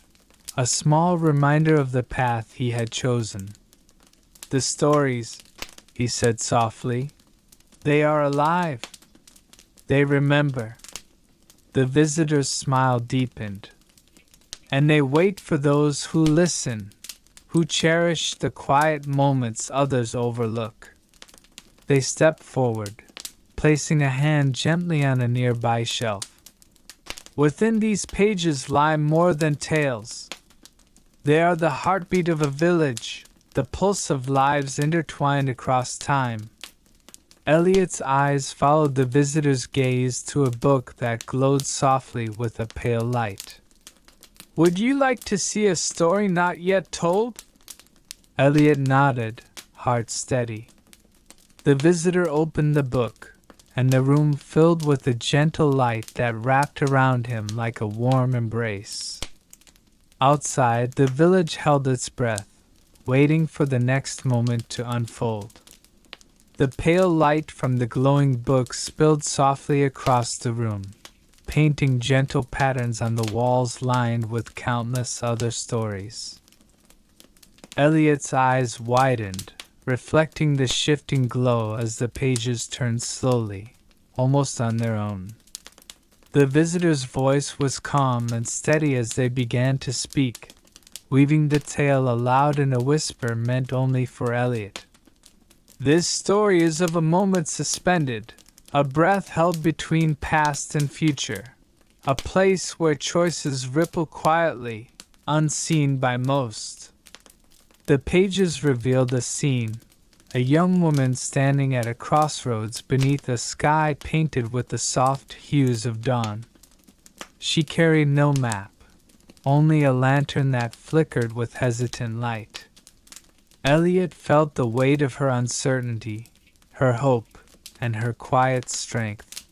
a small reminder of the path he had chosen. "The stories," he said softly, "they are alive. They remember." The visitor's smile deepened. "And they wait for those who listen, who cherish the quiet moments others overlook." They stepped forward, placing a hand gently on a nearby shelf. "Within these pages lie more than tales. They are the heartbeat of a village, the pulse of lives intertwined across time." Eliot's eyes followed the visitor's gaze to a book that glowed softly with a pale light. "Would you like to see a story not yet told?" Eliot nodded, heart steady. The visitor opened the book, and the room filled with a gentle light that wrapped around him like a warm embrace. Outside, the village held its breath, waiting for the next moment to unfold. The pale light from the glowing book spilled softly across the room, painting gentle patterns on the walls lined with countless other stories. Elliot's eyes widened, reflecting the shifting glow as the pages turned slowly, almost on their own. The visitor's voice was calm and steady as they began to speak, weaving the tale aloud in a whisper meant only for Elliot. This story is of a moment suspended, a breath held between past and future, a place where choices ripple quietly, unseen by most. The pages revealed a scene, a young woman standing at a crossroads beneath a sky painted with the soft hues of dawn. She carried no map, only a lantern that flickered with hesitant light. Elliot felt the weight of her uncertainty, her hope, and her quiet strength.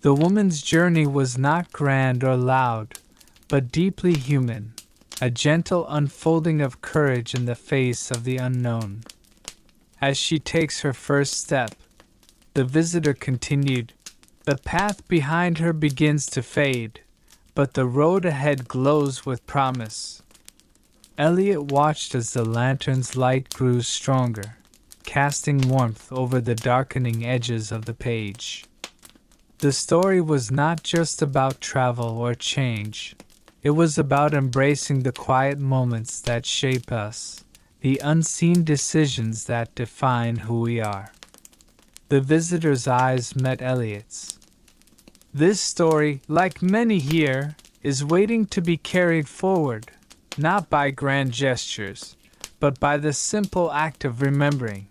The woman's journey was not grand or loud, but deeply human, a gentle unfolding of courage in the face of the unknown. As she takes her first step, the visitor continued, the path behind her begins to fade, but the road ahead glows with promise. Elliot watched as the lantern's light grew stronger, casting warmth over the darkening edges of the page. The story was not just about travel or change. It was about embracing the quiet moments that shape us, the unseen decisions that define who we are. The visitor's eyes met Elliot's. This story, like many here, is waiting to be carried forward, not by grand gestures, but by the simple act of remembering.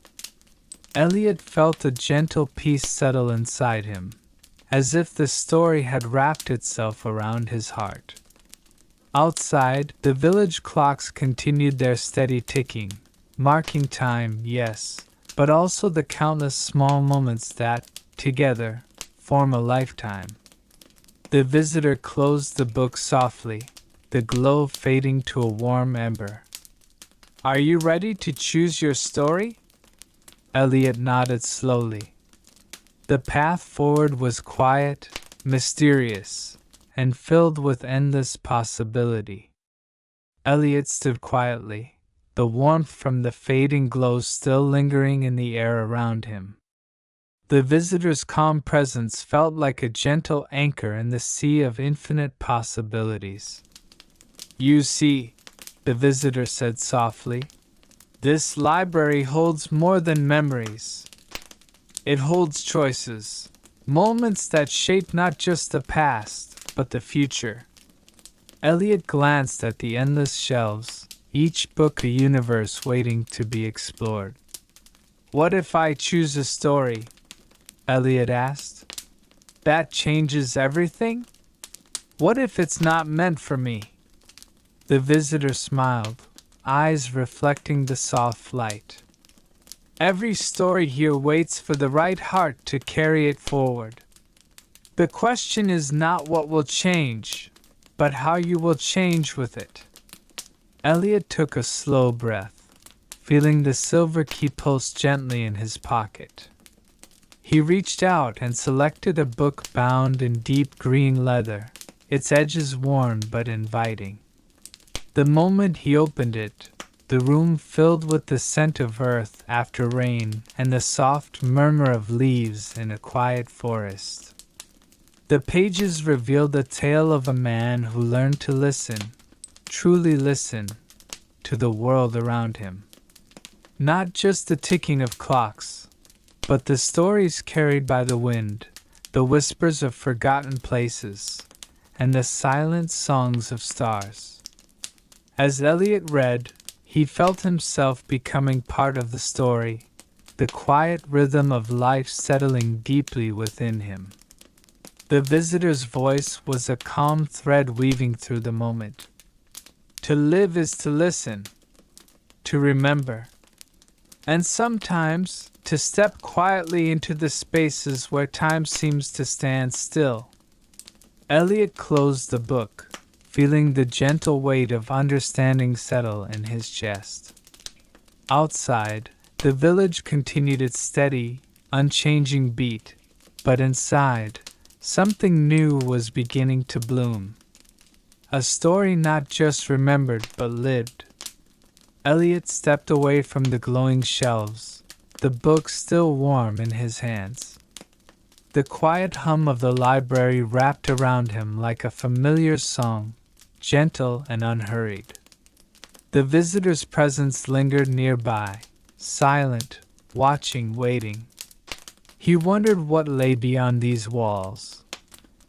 Elliot felt a gentle peace settle inside him, as if the story had wrapped itself around his heart. Outside, the village clocks continued their steady ticking, marking time, yes, but also the countless small moments that, together, form a lifetime. The visitor closed the book softly, the glow fading to a warm ember. Are you ready to choose your story? Elliot nodded slowly. The path forward was quiet, mysterious, and filled with endless possibility. Elliot stood quietly, the warmth from the fading glow still lingering in the air around him. The visitor's calm presence felt like a gentle anchor in the sea of infinite possibilities. You see, the visitor said softly, this library holds more than memories. It holds choices, moments that shape not just the past, but the future. Elliot glanced at the endless shelves, each book a universe waiting to be explored. What if I choose a story? Elliot asked. That changes everything? What if it's not meant for me? The visitor smiled, eyes reflecting the soft light. Every story here waits for the right heart to carry it forward. The question is not what will change, but how you will change with it. Elliot took a slow breath, feeling the silver key pulse gently in his pocket. He reached out and selected a book bound in deep green leather, its edges worn but inviting. The moment he opened it, the room filled with the scent of earth after rain and the soft murmur of leaves in a quiet forest. The pages revealed the tale of a man who learned to listen, truly listen, to the world around him. Not just the ticking of clocks, but the stories carried by the wind, the whispers of forgotten places, and the silent songs of stars. As Elliot read, he felt himself becoming part of the story, the quiet rhythm of life settling deeply within him. The visitor's voice was a calm thread weaving through the moment. To live is to listen, to remember, and sometimes to step quietly into the spaces where time seems to stand still. Elliot closed the book, feeling the gentle weight of understanding settle in his chest. Outside, The village continued its steady, unchanging beat, but inside, something new was beginning to bloom. A story not just remembered but lived. Elliot stepped away from the glowing shelves, the book still warm in his hands. The quiet hum of the library wrapped around him like a familiar song, gentle and unhurried. The visitor's presence lingered nearby, silent, watching, waiting. He wondered what lay beyond these walls,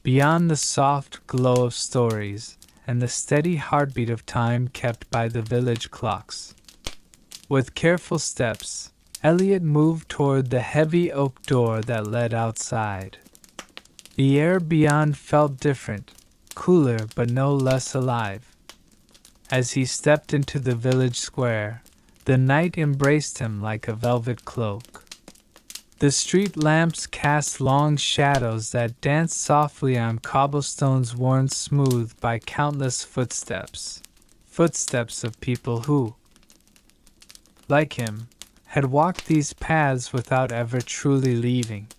beyond the soft glow of stories and the steady heartbeat of time kept by the village clocks. With careful steps, Elliot moved toward the heavy oak door that led outside. The air beyond felt different, cooler but no less alive. As he stepped into the village square, the night embraced him like a velvet cloak. The street lamps cast long shadows that danced softly on cobblestones worn smooth by countless footsteps. Footsteps of people who, like him, had walked these paths without ever truly leaving.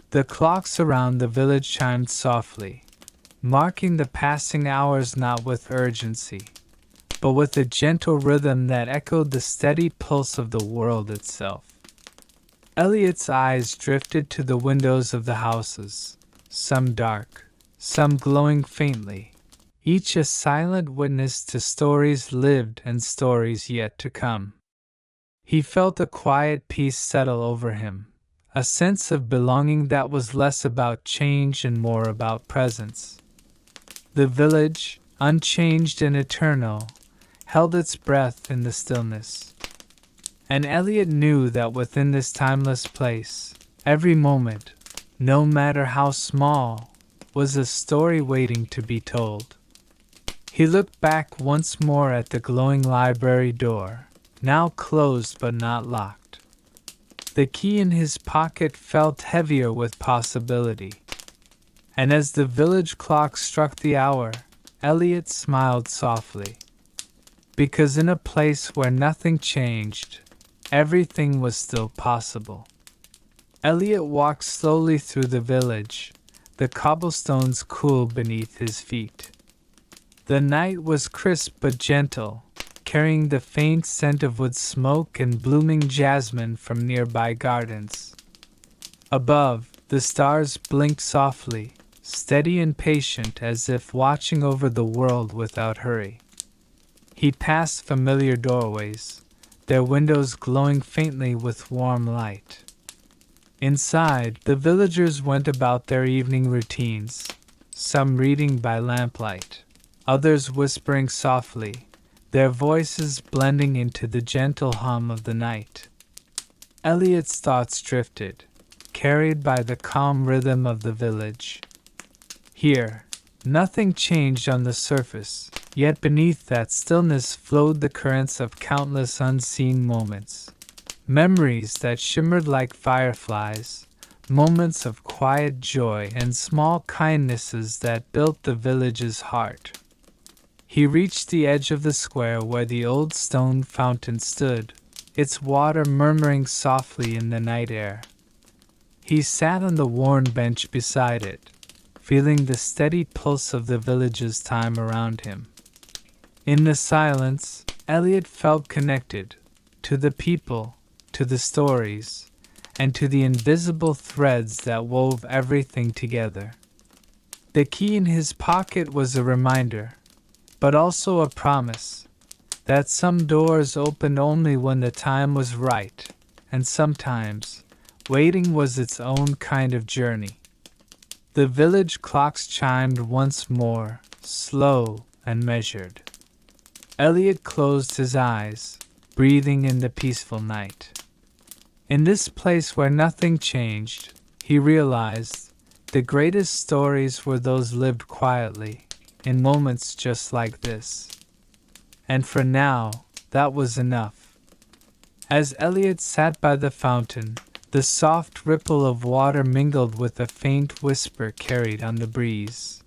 The clocks around the village chimed softly, marking the passing hours not with urgency, but with a gentle rhythm that echoed the steady pulse of the world itself. Elliot's eyes drifted to the windows of the houses, some dark, some glowing faintly, each a silent witness to stories lived and stories yet to come. He felt a quiet peace settle over him, a sense of belonging that was less about change and more about presence. The village, unchanged and eternal, held its breath in the stillness. And Elliot knew that within this timeless place, every moment, no matter how small, was a story waiting to be told. He looked back once more at the glowing library door, now closed but not locked. The key in his pocket felt heavier with possibility. And as the village clock struck the hour, Elliot smiled softly. Because in a place where nothing changed, everything was still possible. Elliot walked slowly through the village, the cobblestones cool beneath his feet. The night was crisp but gentle, carrying the faint scent of wood smoke and blooming jasmine from nearby gardens. Above, the stars blinked softly, steady and patient as if watching over the world without hurry. He passed familiar doorways, their windows glowing faintly with warm light. Inside, the villagers went about their evening routines, some reading by lamplight, others whispering softly, their voices blending into the gentle hum of the night. Elliot's thoughts drifted, carried by the calm rhythm of the village. Here, nothing changed on the surface, yet beneath that stillness flowed the currents of countless unseen moments. Memories that shimmered like fireflies, moments of quiet joy and small kindnesses that built the village's heart. He reached the edge of the square where the old stone fountain stood, its water murmuring softly in the night air. He sat on the worn bench beside it, feeling the steady pulse of the village's time around him. In the silence, Elliot felt connected to the people, to the stories, and to the invisible threads that wove everything together. The key in his pocket was a reminder, but also a promise, that some doors opened only when the time was right, and sometimes, waiting was its own kind of journey. The village clocks chimed once more, slow and measured. Elliot closed his eyes, breathing in the peaceful night. In this place where nothing changed, he realized the greatest stories were those lived quietly, in moments just like this. And for now, that was enough. As Elliot sat by the fountain, the soft ripple of water mingled with a faint whisper carried on the breeze.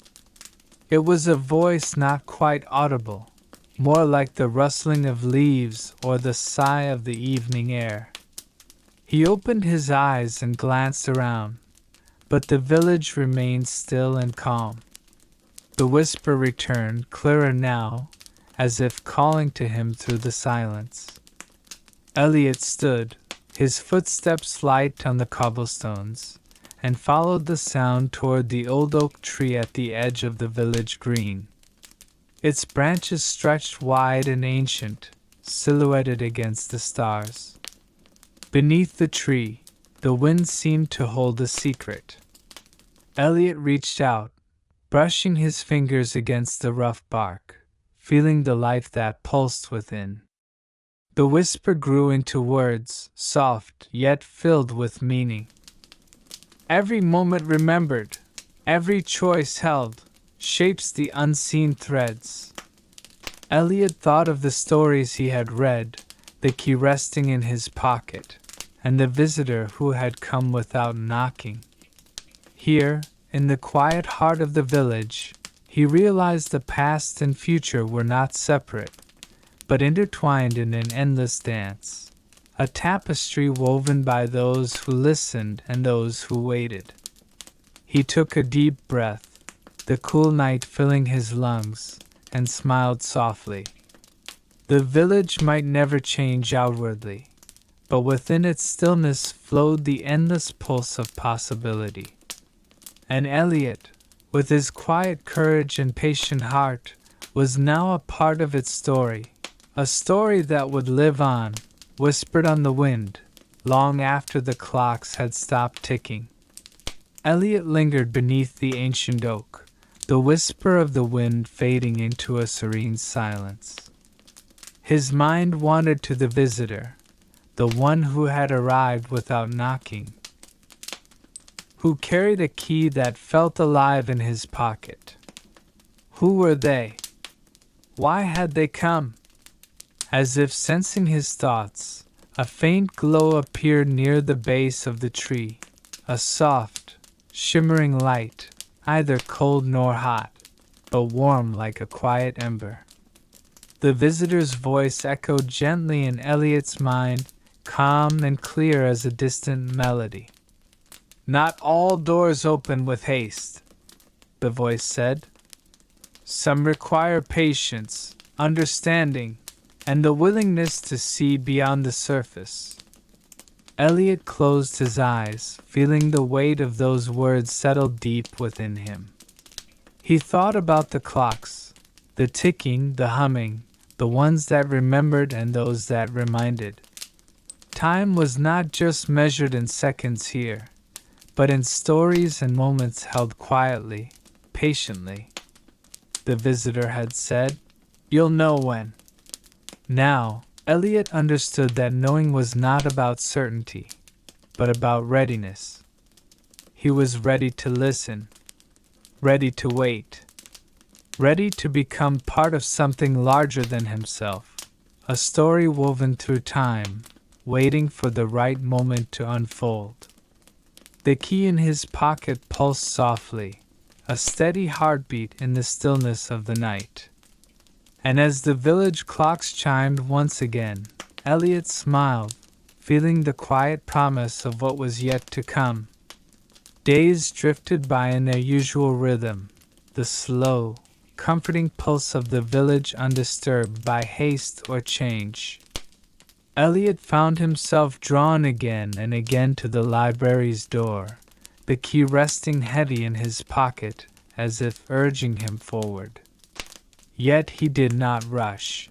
It was a voice not quite audible, more like the rustling of leaves or the sigh of the evening air. He opened his eyes and glanced around, but the village remained still and calm. The whisper returned, clearer now, as if calling to him through the silence. Elliot stood, his footsteps light on the cobblestones, and followed the sound toward the old oak tree at the edge of the village green. Its branches stretched wide and ancient, silhouetted against the stars. Beneath the tree, the wind seemed to hold a secret. Elliot reached out, brushing his fingers against the rough bark, feeling the life that pulsed within. The whisper grew into words, soft yet filled with meaning. Every moment remembered, every choice held, shapes the unseen threads. Elliot thought of the stories he had read, the key resting in his pocket, and the visitor who had come without knocking. Here, in the quiet heart of the village, he realized the past and future were not separate, but intertwined in an endless dance, a tapestry woven by those who listened and those who waited. He took a deep breath, the cool night filling his lungs, and smiled softly. The village might never change outwardly, but within its stillness flowed the endless pulse of possibility. And Elliot, with his quiet courage and patient heart, was now a part of its story, a story that would live on, whispered on the wind, long after the clocks had stopped ticking. Elliot lingered beneath the ancient oak, the whisper of the wind fading into a serene silence. His mind wandered to the visitor, the one who had arrived without knocking, who carried a key that felt alive in his pocket. Who were they? Why had they come? As if sensing his thoughts, a faint glow appeared near the base of the tree, a soft, shimmering light, neither cold nor hot, but warm like a quiet ember. The visitor's voice echoed gently in Elliot's mind, calm and clear as a distant melody. "Not all doors open with haste," the voice said. "Some require patience, understanding, and the willingness to see beyond the surface." Elliot closed his eyes, feeling the weight of those words settle deep within him. He thought about the clocks, the ticking, the humming, the ones that remembered and those that reminded. Time was not just measured in seconds here, but in stories and moments held quietly, patiently. The visitor had said, "You'll know when." Now, Elliot understood that knowing was not about certainty, but about readiness. He was ready to listen, ready to wait, ready to become part of something larger than himself, a story woven through time, waiting for the right moment to unfold. The key in his pocket pulsed softly, a steady heartbeat in the stillness of the night. And as the village clocks chimed once again, Elliot smiled, feeling the quiet promise of what was yet to come. Days drifted by in their usual rhythm, the slow, comforting pulse of the village undisturbed by haste or change. Elliot found himself drawn again and again to the library's door, the key resting heavy in his pocket as if urging him forward. Yet he did not rush.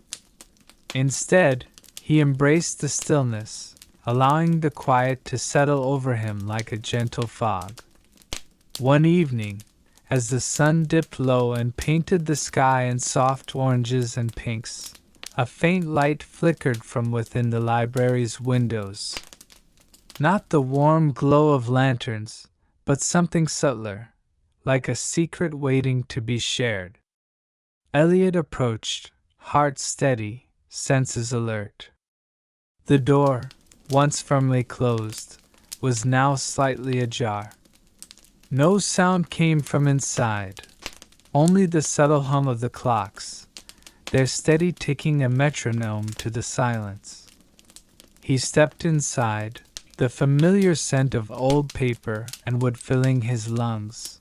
Instead, he embraced the stillness, allowing the quiet to settle over him like a gentle fog. One evening, as the sun dipped low and painted the sky in soft oranges and pinks, a faint light flickered from within the library's windows. Not the warm glow of lanterns, but something subtler, like a secret waiting to be shared. Elliot approached, heart steady, senses alert. The door, once firmly closed, was now slightly ajar. No sound came from inside, only the subtle hum of the clocks, their steady ticking a metronome to the silence. He stepped inside, the familiar scent of old paper and wood filling his lungs.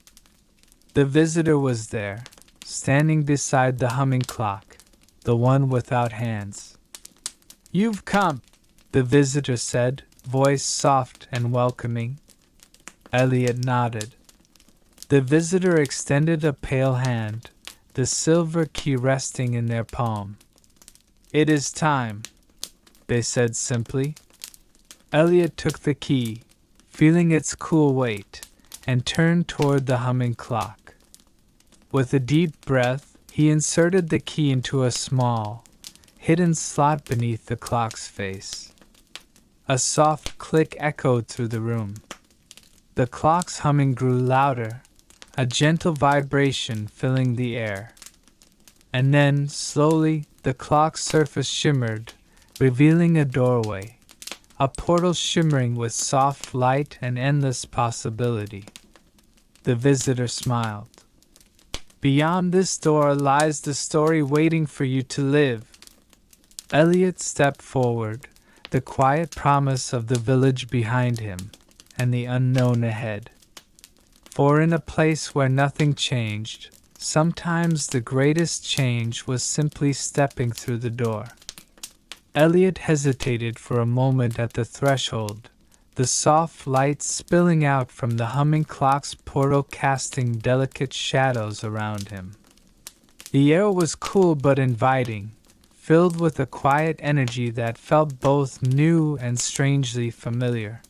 The visitor was there, standing beside the humming clock, the one without hands. "You've come," the visitor said, voice soft and welcoming. Elliot nodded. The visitor extended a pale hand, the silver key resting in their palm. "It is time," they said simply. Elliot took the key, feeling its cool weight, and turned toward the humming clock. With a deep breath, he inserted the key into a small, hidden slot beneath the clock's face. A soft click echoed through the room. The clock's humming grew louder, a gentle vibration filling the air. And then, slowly, the clock's surface shimmered, revealing a doorway, a portal shimmering with soft light and endless possibility. The visitor smiled. "Beyond this door lies the story waiting for you to live." Elliot stepped forward, the quiet promise of the village behind him, and the unknown ahead. For in a place where nothing changed, sometimes the greatest change was simply stepping through the door. Elliot hesitated for a moment at the threshold, the soft light spilling out from the humming clock's portal casting delicate shadows around him. The air was cool but inviting, filled with a quiet energy that felt both new and strangely familiar.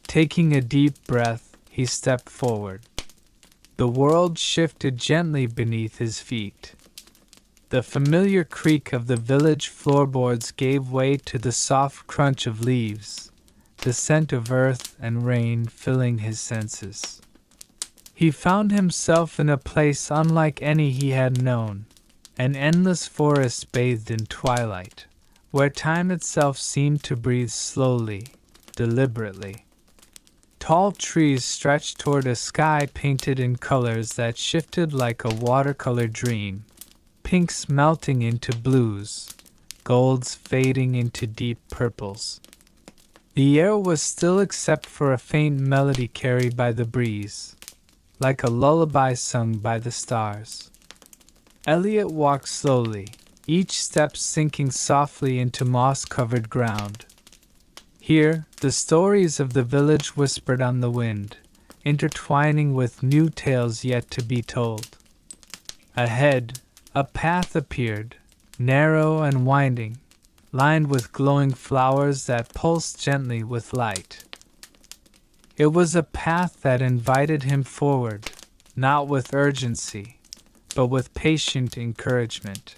Taking a deep breath, he stepped forward. The world shifted gently beneath his feet. The familiar creak of the village floorboards gave way to the soft crunch of leaves, the scent of earth and rain filling his senses. He found himself in a place unlike any he had known, an endless forest bathed in twilight, where time itself seemed to breathe slowly, deliberately. Tall trees stretched toward a sky painted in colors that shifted like a watercolor dream, pinks melting into blues, golds fading into deep purples. The air was still except for a faint melody carried by the breeze, like a lullaby sung by the stars. Elliot walked slowly, each step sinking softly into moss-covered ground. Here, the stories of the village whispered on the wind, intertwining with new tales yet to be told. Ahead, a path appeared, narrow and winding, lined with glowing flowers that pulsed gently with light. It was a path that invited him forward, not with urgency, but with patient encouragement.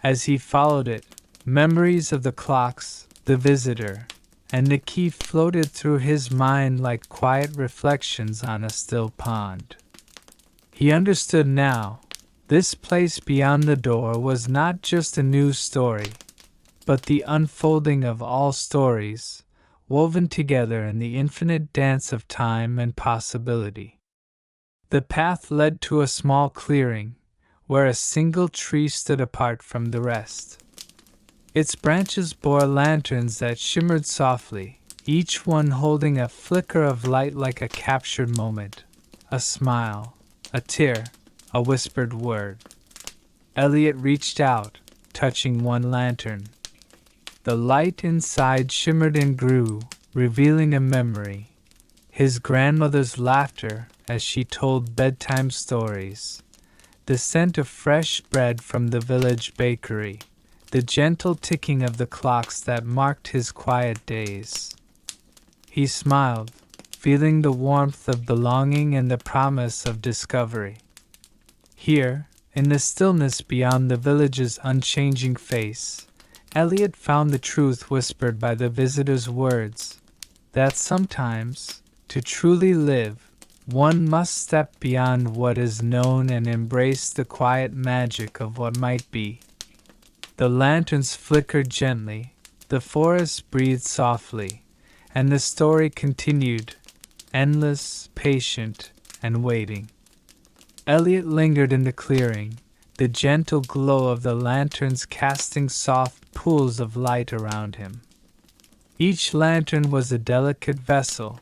As he followed it, memories of the clocks, the visitor, and the key floated through his mind like quiet reflections on a still pond. He understood now, this place beyond the door was not just a new story, but the unfolding of all stories, woven together in the infinite dance of time and possibility. The path led to a small clearing, where a single tree stood apart from the rest. Its branches bore lanterns that shimmered softly, each one holding a flicker of light like a captured moment, a smile, a tear, a whispered word. Elliot reached out, touching one lantern. The light inside shimmered and grew, revealing a memory. His grandmother's laughter as she told bedtime stories, the scent of fresh bread from the village bakery, the gentle ticking of the clocks that marked his quiet days. He smiled, feeling the warmth of belonging and the promise of discovery. Here, in the stillness beyond the village's unchanging face, Elliot found the truth whispered by the visitor's words, that sometimes, to truly live, one must step beyond what is known and embrace the quiet magic of what might be. The lanterns flickered gently, the forest breathed softly, and the story continued, endless, patient, and waiting. Elliot lingered in the clearing, the gentle glow of the lanterns casting soft pools of light around him. Each lantern was a delicate vessel,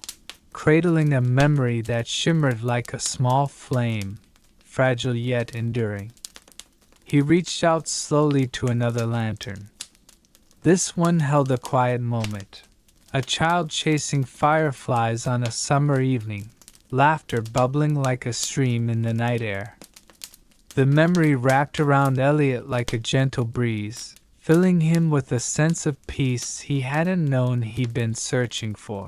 cradling a memory that shimmered like a small flame, fragile yet enduring. He reached out slowly to another lantern. This one held a quiet moment. A child chasing fireflies on a summer evening, laughter bubbling like a stream in the night air. The memory wrapped around Elliot like a gentle breeze, filling him with a sense of peace he hadn't known he'd been searching for.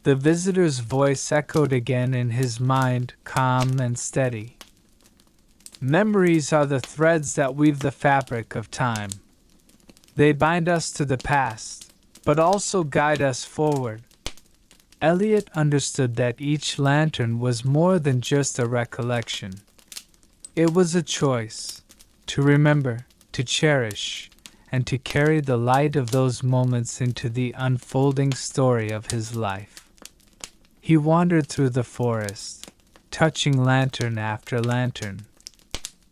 The visitor's voice echoed again in his mind, calm and steady. Memories are the threads that weave the fabric of time. They bind us to the past, but also guide us forward. Elliot understood that each lantern was more than just a recollection. It was a choice, to remember, to cherish, and to carry the light of those moments into the unfolding story of his life. He wandered through the forest, touching lantern after lantern.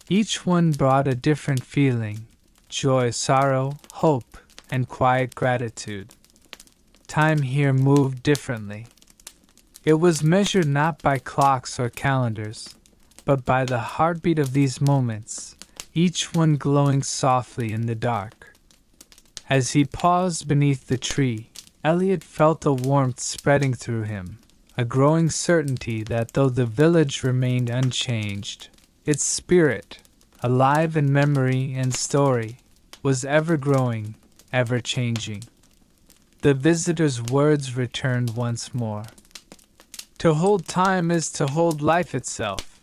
Each one brought a different feeling: joy, sorrow, hope, and quiet gratitude. Time here moved differently. It was measured not by clocks or calendars, but by the heartbeat of these moments, each one glowing softly in the dark. As he paused beneath the tree, Elliot felt a warmth spreading through him, a growing certainty that though the village remained unchanged, its spirit, alive in memory and story, was ever growing, ever changing. The visitor's words returned once more. To hold time is to hold life itself,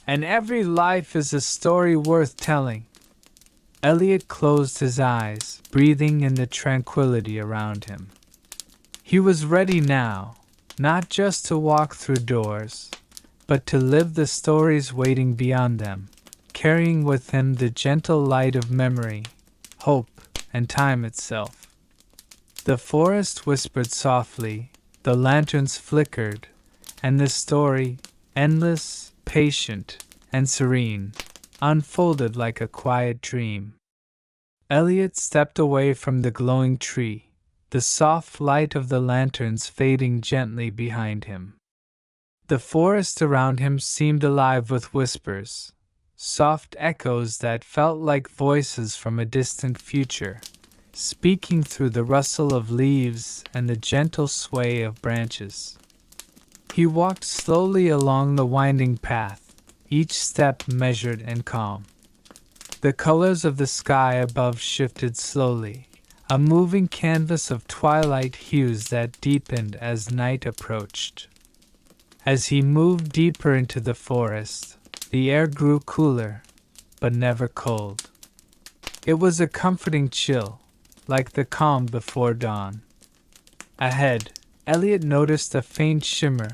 and every life is a story worth telling. Elliot closed his eyes, breathing in the tranquility around him. He was ready now, not just to walk through doors, but to live the stories waiting beyond them, carrying with him the gentle light of memory, hope, and time itself. The forest whispered softly, the lanterns flickered, and the story, endless, patient, and serene, unfolded like a quiet dream. Elliot stepped away from the glowing tree, the soft light of the lanterns fading gently behind him. The forest around him seemed alive with whispers, soft echoes that felt like voices from a distant future, speaking through the rustle of leaves and the gentle sway of branches. He walked slowly along the winding path, each step measured and calm. The colors of the sky above shifted slowly, a moving canvas of twilight hues that deepened as night approached. As he moved deeper into the forest, the air grew cooler, but never cold. It was a comforting chill, like the calm before dawn. Ahead, Elliot noticed a faint shimmer,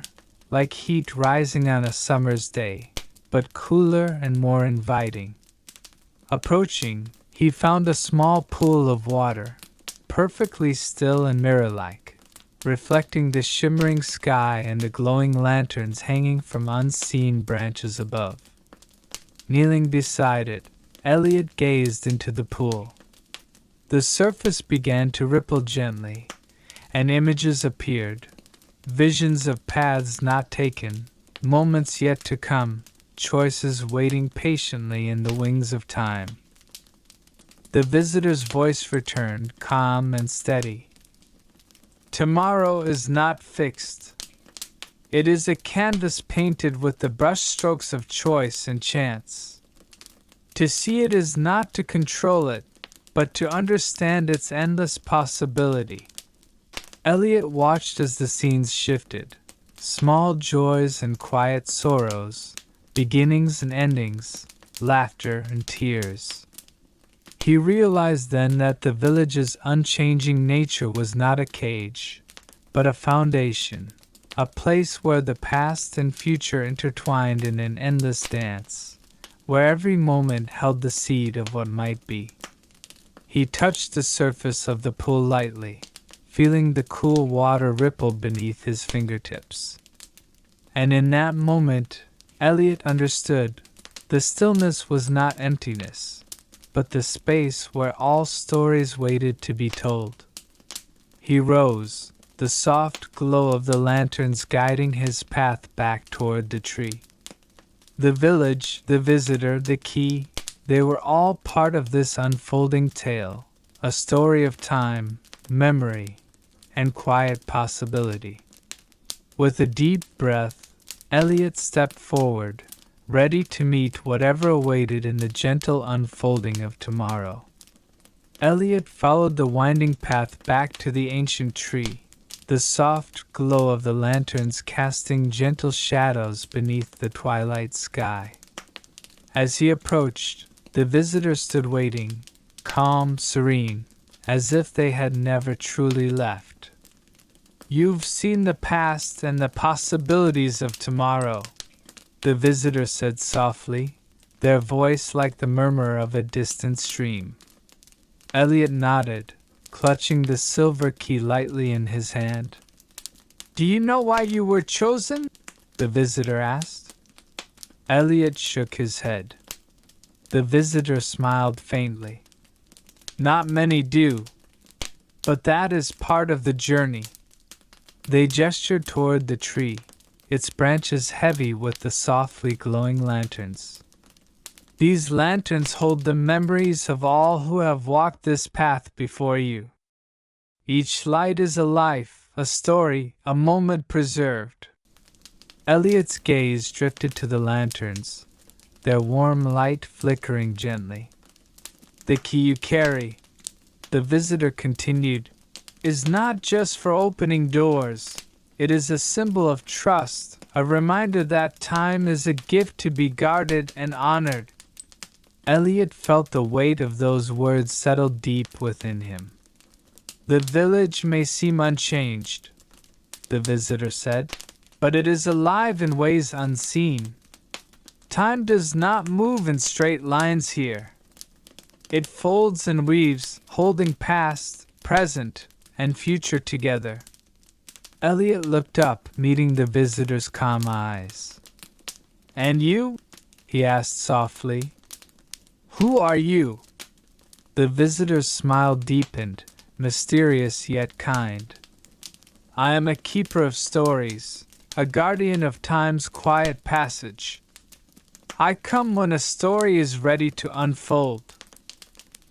like heat rising on a summer's day, but cooler and more inviting. Approaching, he found a small pool of water, perfectly still and mirror-like, reflecting the shimmering sky and the glowing lanterns hanging from unseen branches above. Kneeling beside it, Elliot gazed into the pool. The surface began to ripple gently, and images appeared, visions of paths not taken, moments yet to come, choices waiting patiently in the wings of time. The visitor's voice returned, calm and steady. Tomorrow is not fixed. It is a canvas painted with the brushstrokes of choice and chance. To see it is not to control it, but to understand its endless possibility. Elliot watched as the scenes shifted, small joys and quiet sorrows, beginnings and endings, laughter and tears. He realized then that the village's unchanging nature was not a cage, but a foundation, a place where the past and future intertwined in an endless dance, where every moment held the seed of what might be. He touched the surface of the pool lightly, feeling the cool water ripple beneath his fingertips. And in that moment, Elliot understood, the stillness was not emptiness, but the space where all stories waited to be told. He rose, the soft glow of the lanterns guiding his path back toward the tree. The village, the visitor, the key, they were all part of this unfolding tale, a story of time, memory, and quiet possibility. With a deep breath, Elliot stepped forward, ready to meet whatever awaited in the gentle unfolding of tomorrow. Elliot followed the winding path back to the ancient tree, the soft glow of the lanterns casting gentle shadows beneath the twilight sky. As he approached, the visitor stood waiting, calm, serene, as if they had never truly left. "You've seen the past and the possibilities of tomorrow," the visitor said softly, their voice like the murmur of a distant stream. Elliot nodded, clutching the silver key lightly in his hand. "Do you know why you were chosen?" the visitor asked. Elliot shook his head. The visitor smiled faintly. "Not many do. But that is part of the journey." They gestured toward the tree, its branches heavy with the softly glowing lanterns. "These lanterns hold the memories of all who have walked this path before you. Each light is a life, a story, a moment preserved." Elliot's gaze drifted to the lanterns, their warm light flickering gently. "The key you carry," the visitor continued, "is not just for opening doors. It is a symbol of trust, a reminder that time is a gift to be guarded and honored." Elliot felt the weight of those words settle deep within him. "The village may seem unchanged," the visitor said, "but it is alive in ways unseen. Time does not move in straight lines here. It folds and weaves, holding past, present, and future together." Elliot looked up, meeting the visitor's calm eyes. "And you?" he asked softly. "Who are you?" The visitor's smile deepened, mysterious yet kind. "I am a keeper of stories, a guardian of time's quiet passage. I come when a story is ready to unfold."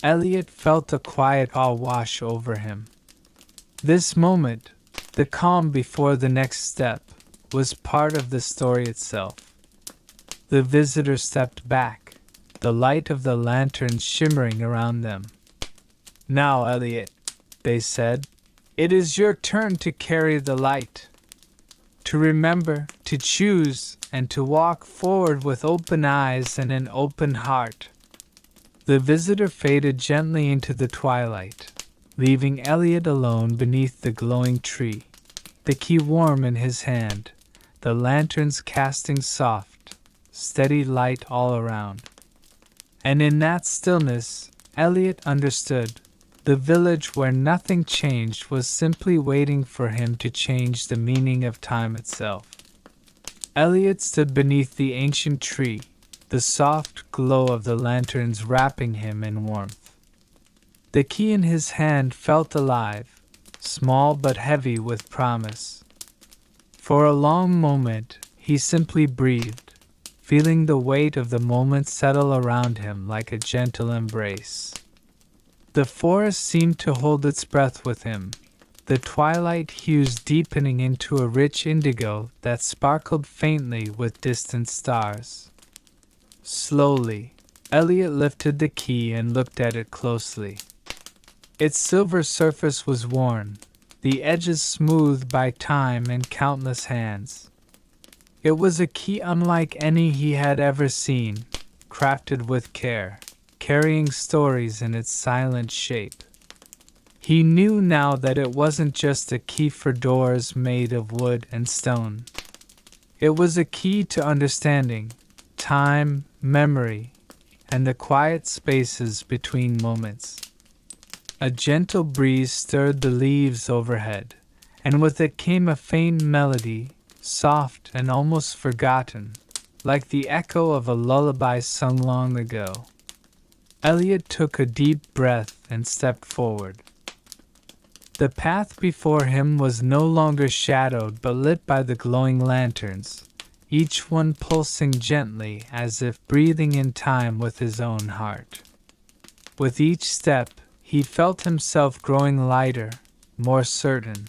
Elliot felt a quiet awe wash over him. This moment, the calm before the next step, was part of the story itself. The visitor stepped back, the light of the lantern shimmering around them. "Now, Elliot," they said, "it is your turn to carry the light. To remember, to choose, and to walk forward with open eyes and an open heart." The visitor faded gently into the twilight, leaving Elliot alone beneath the glowing tree, the key warm in his hand, the lanterns casting soft, steady light all around. And in that stillness, Elliot understood, the village where nothing changed was simply waiting for him to change the meaning of time itself. Elliot stood beneath the ancient tree, the soft glow of the lanterns wrapping him in warmth. The key in his hand felt alive, small but heavy with promise. For a long moment, he simply breathed, feeling the weight of the moment settle around him like a gentle embrace. The forest seemed to hold its breath with him, the twilight hues deepening into a rich indigo that sparkled faintly with distant stars. Slowly, Elliot lifted the key and looked at it closely. Its silver surface was worn, the edges smoothed by time and countless hands. It was a key unlike any he had ever seen, crafted with care, carrying stories in its silent shape. He knew now that it wasn't just a key for doors made of wood and stone. It was a key to understanding, time, memory, and the quiet spaces between moments. A gentle breeze stirred the leaves overhead, and with it came a faint melody, soft and almost forgotten, like the echo of a lullaby sung long ago. Elliot took a deep breath and stepped forward. The path before him was no longer shadowed but lit by the glowing lanterns, each one pulsing gently as if breathing in time with his own heart. With each step, he felt himself growing lighter, more certain,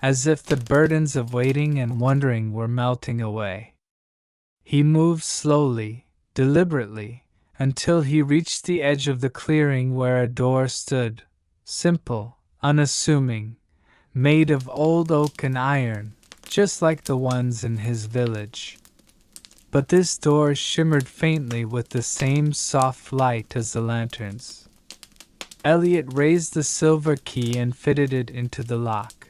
as if the burdens of waiting and wondering were melting away. He moved slowly, deliberately, until he reached the edge of the clearing where a door stood, simple, unassuming, made of old oak and iron, just like the ones in his village. But this door shimmered faintly with the same soft light as the lanterns. Elliot raised the silver key and fitted it into the lock.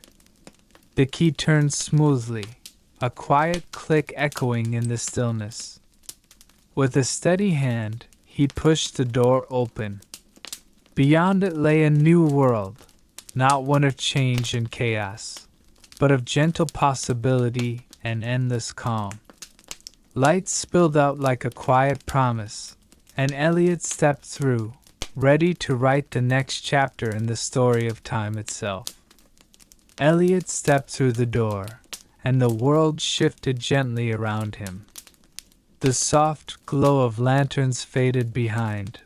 The key turned smoothly, a quiet click echoing in the stillness. With a steady hand, he pushed the door open. Beyond it lay a new world, not one of change and chaos, but of gentle possibility and endless calm. Light spilled out like a quiet promise, and Elliot stepped through, ready to write the next chapter in the story of time itself. Elliot stepped through the door, and the world shifted gently around him. The soft glow of lanterns faded behind,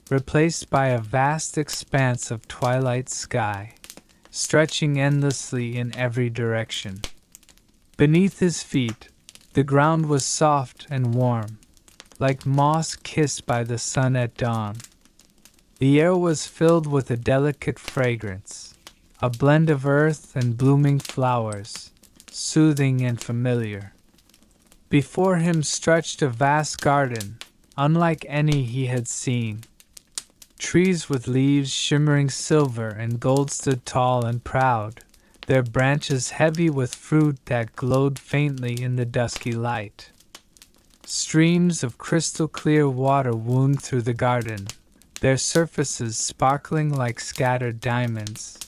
replaced by a vast expanse of twilight sky, stretching endlessly in every direction. Beneath his feet, the ground was soft and warm, like moss kissed by the sun at dawn. The air was filled with a delicate fragrance, a blend of earth and blooming flowers, soothing and familiar. Before him stretched a vast garden, unlike any he had seen. Trees with leaves shimmering silver and gold stood tall and proud, their branches heavy with fruit that glowed faintly in the dusky light. Streams of crystal clear water wound through the garden, their surfaces sparkling like scattered diamonds.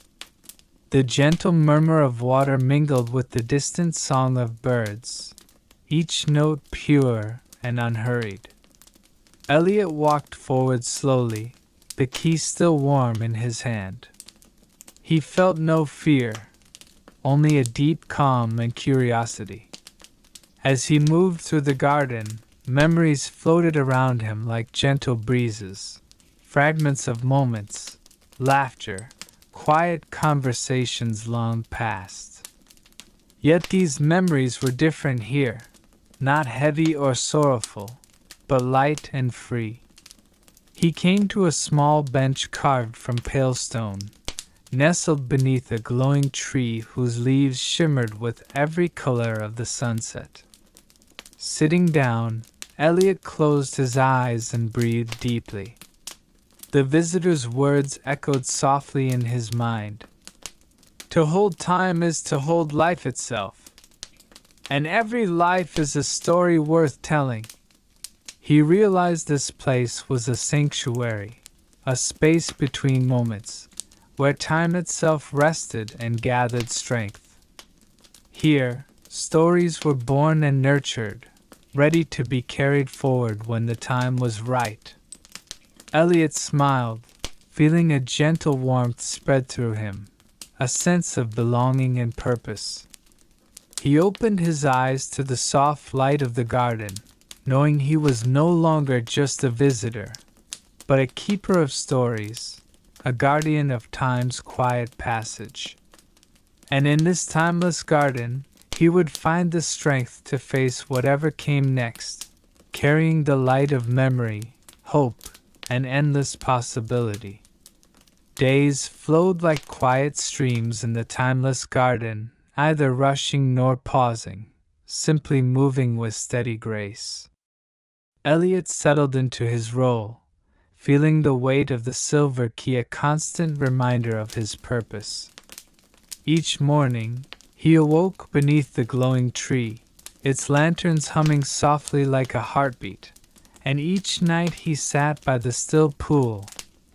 The gentle murmur of water mingled with the distant song of birds, each note pure and unhurried. Elliot walked forward slowly, the key still warm in his hand. He felt no fear, only a deep calm and curiosity. As he moved through the garden, memories floated around him like gentle breezes, fragments of moments, laughter, quiet conversations long past. Yet these memories were different here, not heavy or sorrowful, but light and free. He came to a small bench carved from pale stone, nestled beneath a glowing tree whose leaves shimmered with every color of the sunset. Sitting down, Elliot closed his eyes and breathed deeply. The visitor's words echoed softly in his mind. To hold time is to hold life itself, and every life is a story worth telling. He realized this place was a sanctuary, a space between moments, where time itself rested and gathered strength. Here, stories were born and nurtured, ready to be carried forward when the time was right. Elliot smiled, feeling a gentle warmth spread through him, a sense of belonging and purpose. He opened his eyes to the soft light of the garden, knowing he was no longer just a visitor, but a keeper of stories, a guardian of time's quiet passage. And in this timeless garden, he would find the strength to face whatever came next, carrying the light of memory, hope, and endless possibility. Days flowed like quiet streams in the timeless garden, neither rushing nor pausing, simply moving with steady grace. Elliot settled into his role, feeling the weight of the silver key a constant reminder of his purpose. Each morning, he awoke beneath the glowing tree, its lanterns humming softly like a heartbeat, and each night he sat by the still pool,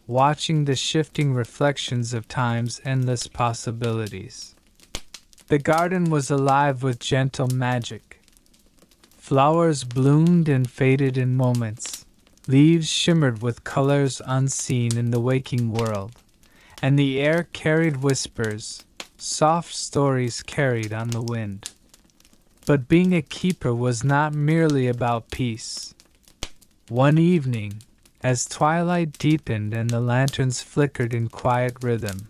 watching the shifting reflections of time's endless possibilities. The garden was alive with gentle magic. Flowers bloomed and faded in moments, leaves shimmered with colors unseen in the waking world, and the air carried whispers, soft stories carried on the wind. But being a keeper was not merely about peace. One evening, as twilight deepened and the lanterns flickered in quiet rhythm,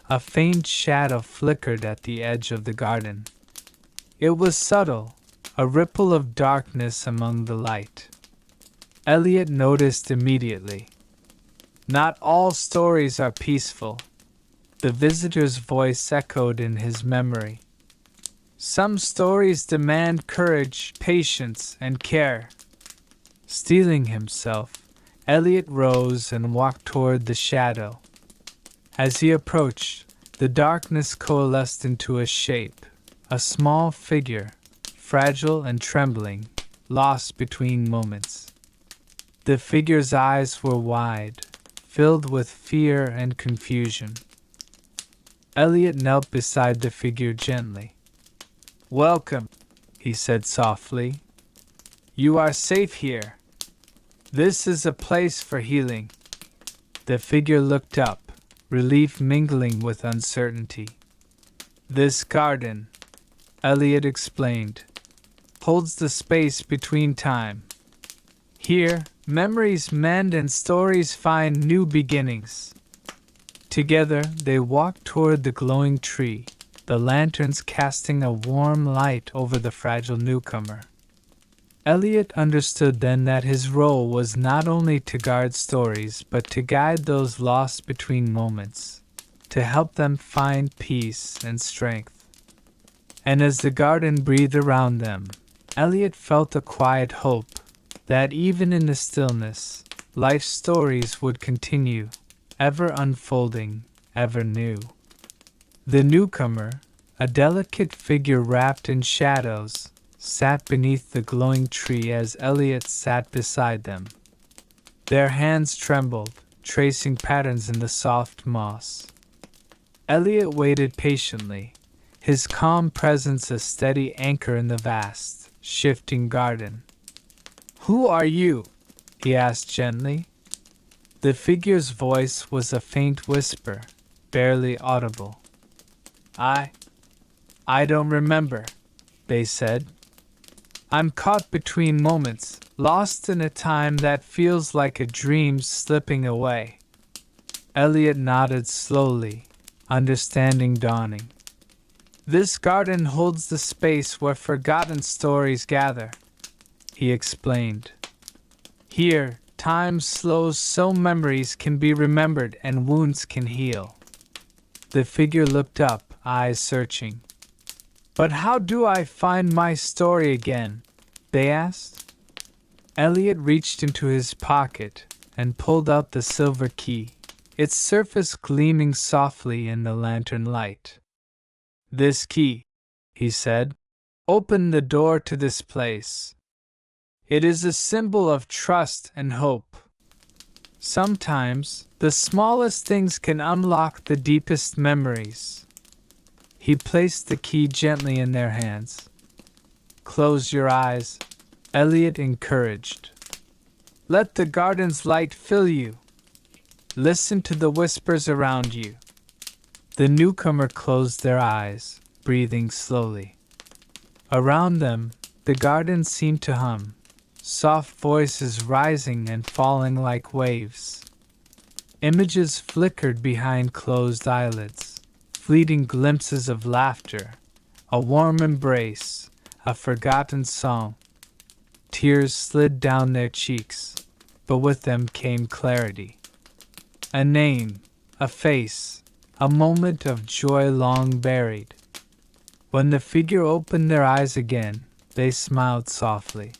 a faint shadow flickered at the edge of the garden. It was subtle, a ripple of darkness among the light. Elliot noticed immediately. Not all stories are peaceful. The visitor's voice echoed in his memory. Some stories demand courage, patience, and care. Steeling himself, Elliot rose and walked toward the shadow. As he approached, the darkness coalesced into a shape, a small figure, fragile and trembling, lost between moments. The figure's eyes were wide, filled with fear and confusion. Elliot knelt beside the figure gently. "Welcome," he said softly. "You are safe here. This is a place for healing." The figure looked up, relief mingling with uncertainty. "This garden," Elliot explained, "holds the space between time. Here, memories mend and stories find new beginnings." Together, they walked toward the glowing tree, the lanterns casting a warm light over the fragile newcomer. Elliot understood then that his role was not only to guard stories but to guide those lost between moments, to help them find peace and strength. And as the garden breathed around them, Elliot felt a quiet hope that even in the stillness, life's stories would continue, ever unfolding, ever new. The newcomer, a delicate figure wrapped in shadows, sat beneath the glowing tree as Elliot sat beside them. Their hands trembled, tracing patterns in the soft moss. Elliot waited patiently, his calm presence a steady anchor in the vast, shifting garden. "Who are you?" he asked gently. The figure's voice was a faint whisper, barely audible. I don't remember," they said. "I'm caught between moments, lost in a time that feels like a dream slipping away." Elliot nodded slowly, understanding dawning. "This garden holds the space where forgotten stories gather," he explained. "Here, time slows so memories can be remembered and wounds can heal." The figure looked up, eyes searching. "But how do I find my story again?" they asked. Elliot reached into his pocket and pulled out the silver key, its surface gleaming softly in the lantern light. "This key," he said, "opened the door to this place. It is a symbol of trust and hope. Sometimes, the smallest things can unlock the deepest memories." He placed the key gently in their hands. "Close your eyes," Elliot encouraged. "Let the garden's light fill you. Listen to the whispers around you." The newcomer closed their eyes, breathing slowly. Around them, the garden seemed to hum, soft voices rising and falling like waves. Images flickered behind closed eyelids, fleeting glimpses of laughter, a warm embrace, a forgotten song. Tears slid down their cheeks, but with them came clarity. A name, a face, a moment of joy long buried. When the figure opened their eyes again, they smiled softly.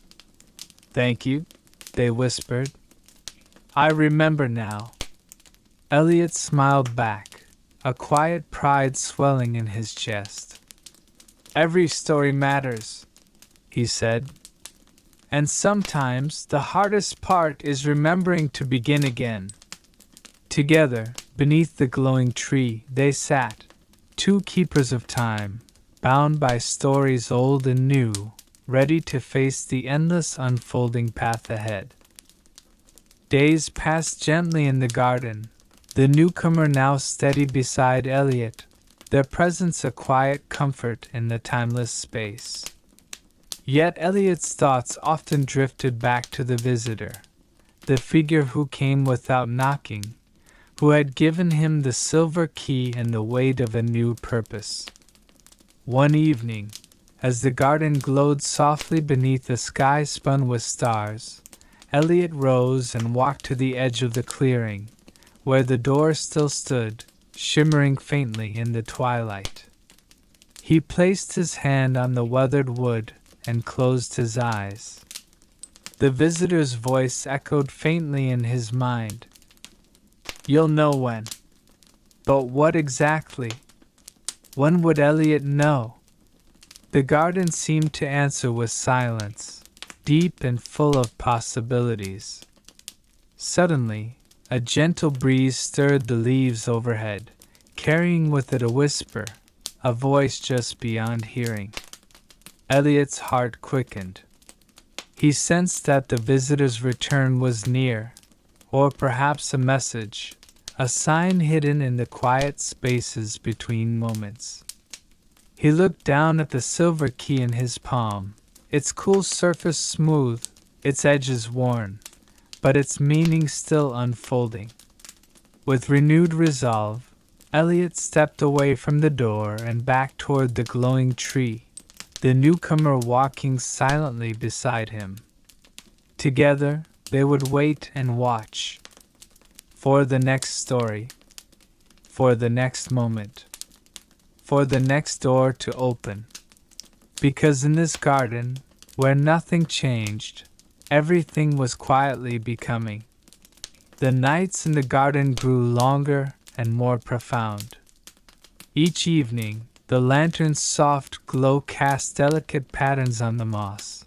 "Thank you," they whispered. "I remember now." Elliot smiled back, a quiet pride swelling in his chest. "Every story matters," he said. "And sometimes the hardest part is remembering to begin again." Together, beneath the glowing tree, they sat, two keepers of time, bound by stories old and new, ready to face the endless unfolding path ahead. Days passed gently in the garden, the newcomer now steady beside Elliot, their presence a quiet comfort in the timeless space. Yet Elliot's thoughts often drifted back to the visitor, the figure who came without knocking, who had given him the silver key and the weight of a new purpose. One evening, as the garden glowed softly beneath a sky spun with stars, Elliot rose and walked to the edge of the clearing, where the door still stood, shimmering faintly in the twilight. He placed his hand on the weathered wood and closed his eyes. The visitor's voice echoed faintly in his mind. "You'll know when." But what exactly? When would Elliot know? The garden seemed to answer with silence, deep and full of possibilities. Suddenly, a gentle breeze stirred the leaves overhead, carrying with it a whisper, a voice just beyond hearing. Elliot's heart quickened. He sensed that the visitor's return was near, or perhaps a message, a sign hidden in the quiet spaces between moments. He looked down at the silver key in his palm, its cool surface smooth, its edges worn, but its meaning still unfolding. With renewed resolve, Elliot stepped away from the door and back toward the glowing tree, the newcomer walking silently beside him. Together, they would wait and watch. For the next story, for the next moment, for the next door to open. Because in this garden, where nothing changed, everything was quietly becoming. The nights in the garden grew longer and more profound. Each evening, the lantern's soft glow cast delicate patterns on the moss,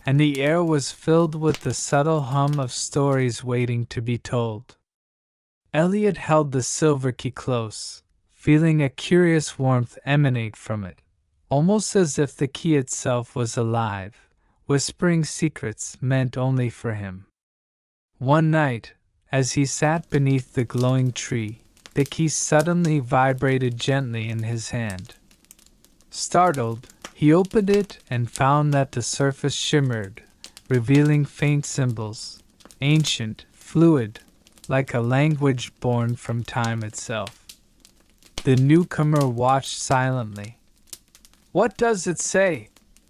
and the air was filled with the subtle hum of stories waiting to be told. Elliot held the silver key close, feeling a curious warmth emanate from it, almost as if the key itself was alive, whispering secrets meant only for him. One night, as he sat beneath the glowing tree, the key suddenly vibrated gently in his hand. Startled, he opened it and found that the surface shimmered, revealing faint symbols, ancient, fluid, like a language born from time itself. The newcomer watched silently. "What does it say?"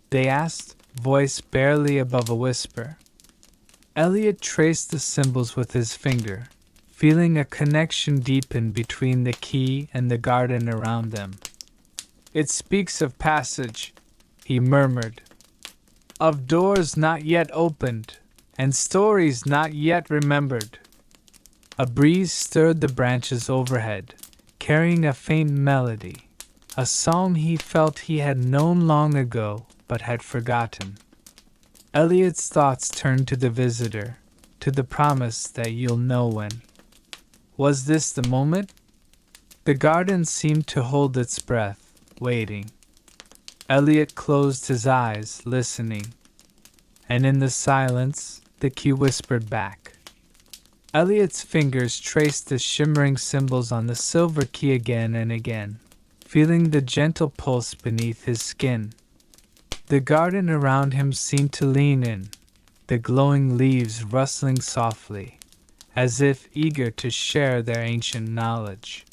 they asked, voice barely above a whisper. Elliot traced the symbols with his finger, feeling a connection deepen between the key and the garden around them. "It speaks of passage," he murmured, "of doors not yet opened, and stories not yet remembered." A breeze stirred the branches overhead, carrying a faint melody, a song he felt he had known long ago but had forgotten. Elliot's thoughts turned to the visitor, to the promise that "you'll know when." Was this the moment? The garden seemed to hold its breath, waiting. Elliot closed his eyes, listening, and in the silence, the key whispered back. Elliot's fingers traced the shimmering symbols on the silver key again and again, feeling the gentle pulse beneath his skin. The garden around him seemed to lean in, the glowing leaves rustling softly, as if eager to share their ancient knowledge.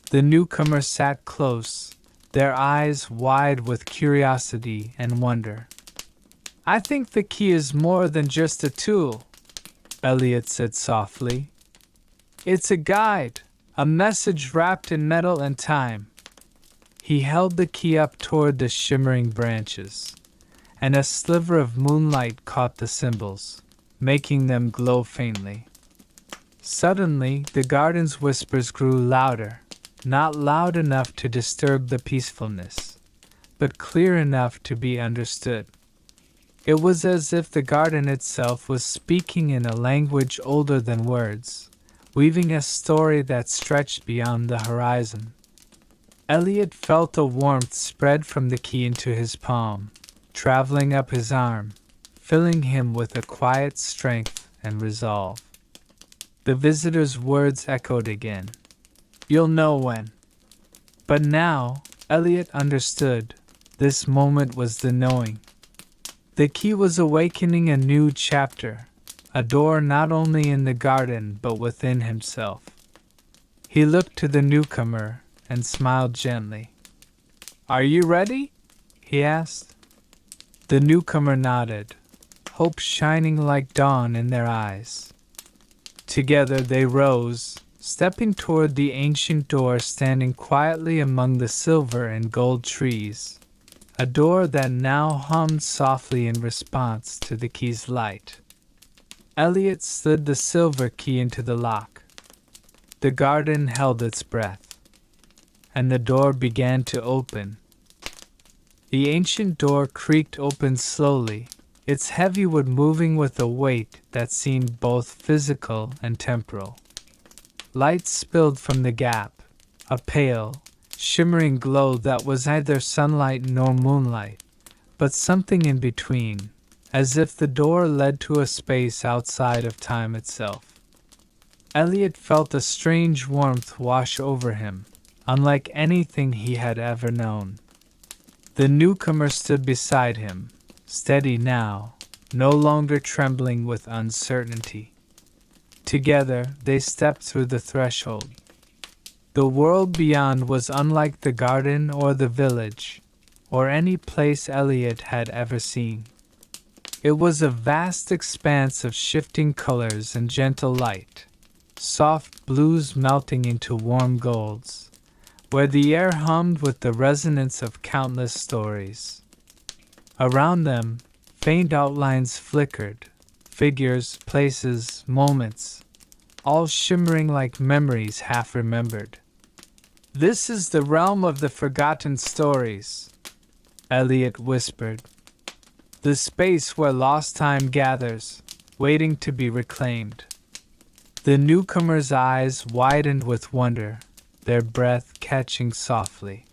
The newcomer sat close, their eyes wide with curiosity and wonder. "I think the key is more than just a tool," Elliot said softly. "It's a guide, a message wrapped in metal and time." He held the key up toward the shimmering branches, and a sliver of moonlight caught the symbols, making them glow faintly. Suddenly, the garden's whispers grew louder, not loud enough to disturb the peacefulness, but clear enough to be understood. It was as if the garden itself was speaking in a language older than words, weaving a story that stretched beyond the horizon. Elliot felt a warmth spread from the key into his palm, traveling up his arm, filling him with a quiet strength and resolve. The visitor's words echoed again. You'll know when. But now, Elliot understood. This moment was the knowing. The key was awakening a new chapter, a door not only in the garden but within himself. He looked to the newcomer and smiled gently. Are you ready? He asked. The newcomer nodded, hope shining like dawn in their eyes. Together they rose, stepping toward the ancient door standing quietly among the silver and gold trees, a door that now hummed softly in response to the key's light. Elliot slid the silver key into the lock. The garden held its breath, and the door began to open. The ancient door creaked open slowly, its heavy wood moving with a weight that seemed both physical and temporal. Light spilled from the gap, a pale, shimmering glow that was neither sunlight nor moonlight, but something in between, as if the door led to a space outside of time itself. Elliot felt a strange warmth wash over him, unlike anything he had ever known. The newcomer stood beside him, steady now, no longer trembling with uncertainty. Together they stepped through the threshold. The world beyond was unlike the garden or the village, or any place Elliot had ever seen. It was a vast expanse of shifting colors and gentle light, soft blues melting into warm golds, where the air hummed with the resonance of countless stories. Around them, faint outlines flickered, figures, places, moments, all shimmering like memories half remembered. This is the realm of the forgotten stories, Elliot whispered. The space where lost time gathers, waiting to be reclaimed. The newcomer's eyes widened with wonder, their breath catching softly.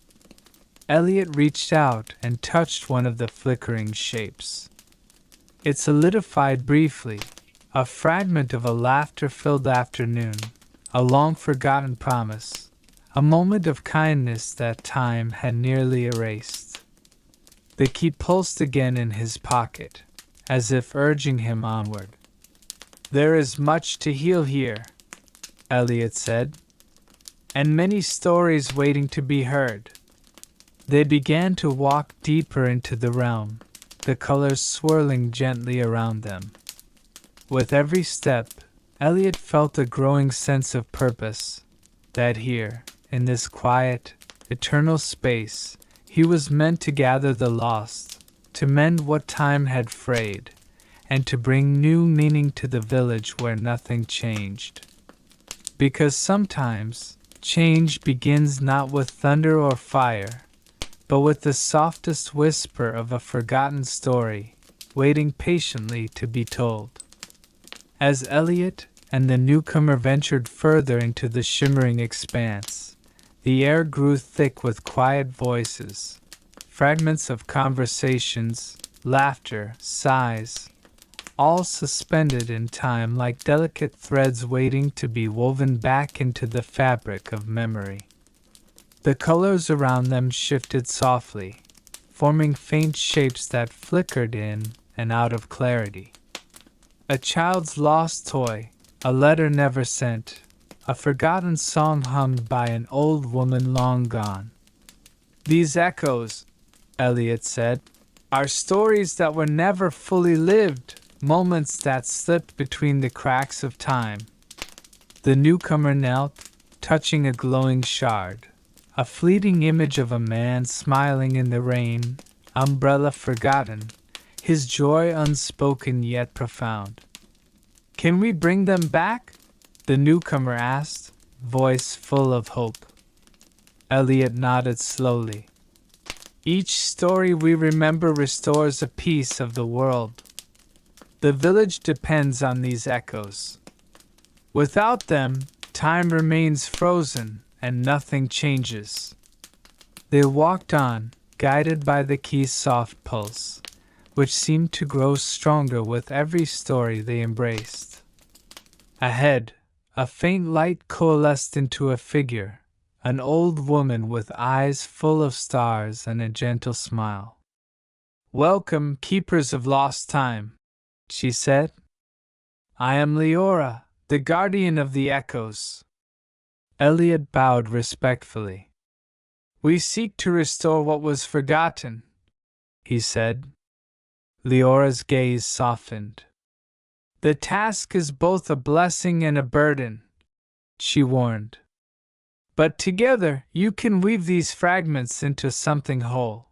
Elliot reached out and touched one of the flickering shapes. It solidified briefly, a fragment of a laughter-filled afternoon, a long-forgotten promise, a moment of kindness that time had nearly erased. The key pulsed again in his pocket, as if urging him onward. There is much to heal here, Elliot said, and many stories waiting to be heard. They began to walk deeper into the realm, the colors swirling gently around them. With every step, Elliot felt a growing sense of purpose, that here, in this quiet, eternal space, he was meant to gather the lost, to mend what time had frayed, and to bring new meaning to the village where nothing changed. Because sometimes, change begins not with thunder or fire, but with the softest whisper of a forgotten story, waiting patiently to be told. As Elliot and the newcomer ventured further into the shimmering expanse, the air grew thick with quiet voices, fragments of conversations, laughter, sighs, all suspended in time like delicate threads waiting to be woven back into the fabric of memory. The colors around them shifted softly, forming faint shapes that flickered in and out of clarity. A child's lost toy, a letter never sent, a forgotten song hummed by an old woman long gone. These echoes, Elliot said, are stories that were never fully lived, moments that slipped between the cracks of time. The newcomer knelt, touching a glowing shard, a fleeting image of a man smiling in the rain, umbrella forgotten, his joy unspoken yet profound. Can we bring them back? The newcomer asked, voice full of hope. Elliot nodded slowly. Each story we remember restores a piece of the world. The village depends on these echoes. Without them, time remains frozen and nothing changes. They walked on, guided by the key's soft pulse, which seemed to grow stronger with every story they embraced. Ahead, A faint light coalesced into a figure, an old woman with eyes full of stars and a gentle smile. "Welcome, keepers of lost time," she said. "I am Leora, the guardian of the echoes." Elliot bowed respectfully. "We seek to restore what was forgotten," he said. Leora's gaze softened. "The task is both a blessing and a burden," she warned. "But together you can weave these fragments into something whole."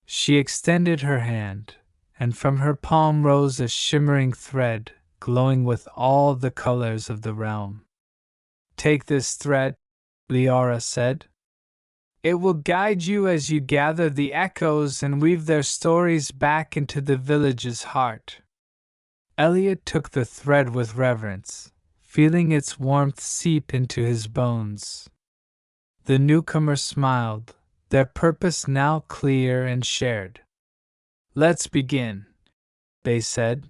She extended her hand, and from her palm rose a shimmering thread, glowing with all the colors of the realm. "Take this thread," Leora said. "It will guide you as you gather the echoes and weave their stories back into the village's heart." Elliot took the thread with reverence, feeling its warmth seep into his bones. The newcomer smiled, their purpose now clear and shared. "Let's begin," they said.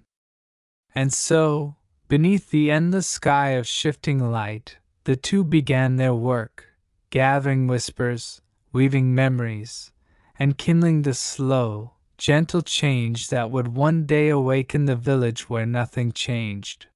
And so, beneath the endless sky of shifting light, the two began their work, gathering whispers, weaving memories, and kindling the slow, gentle change that would one day awaken the village where nothing changed.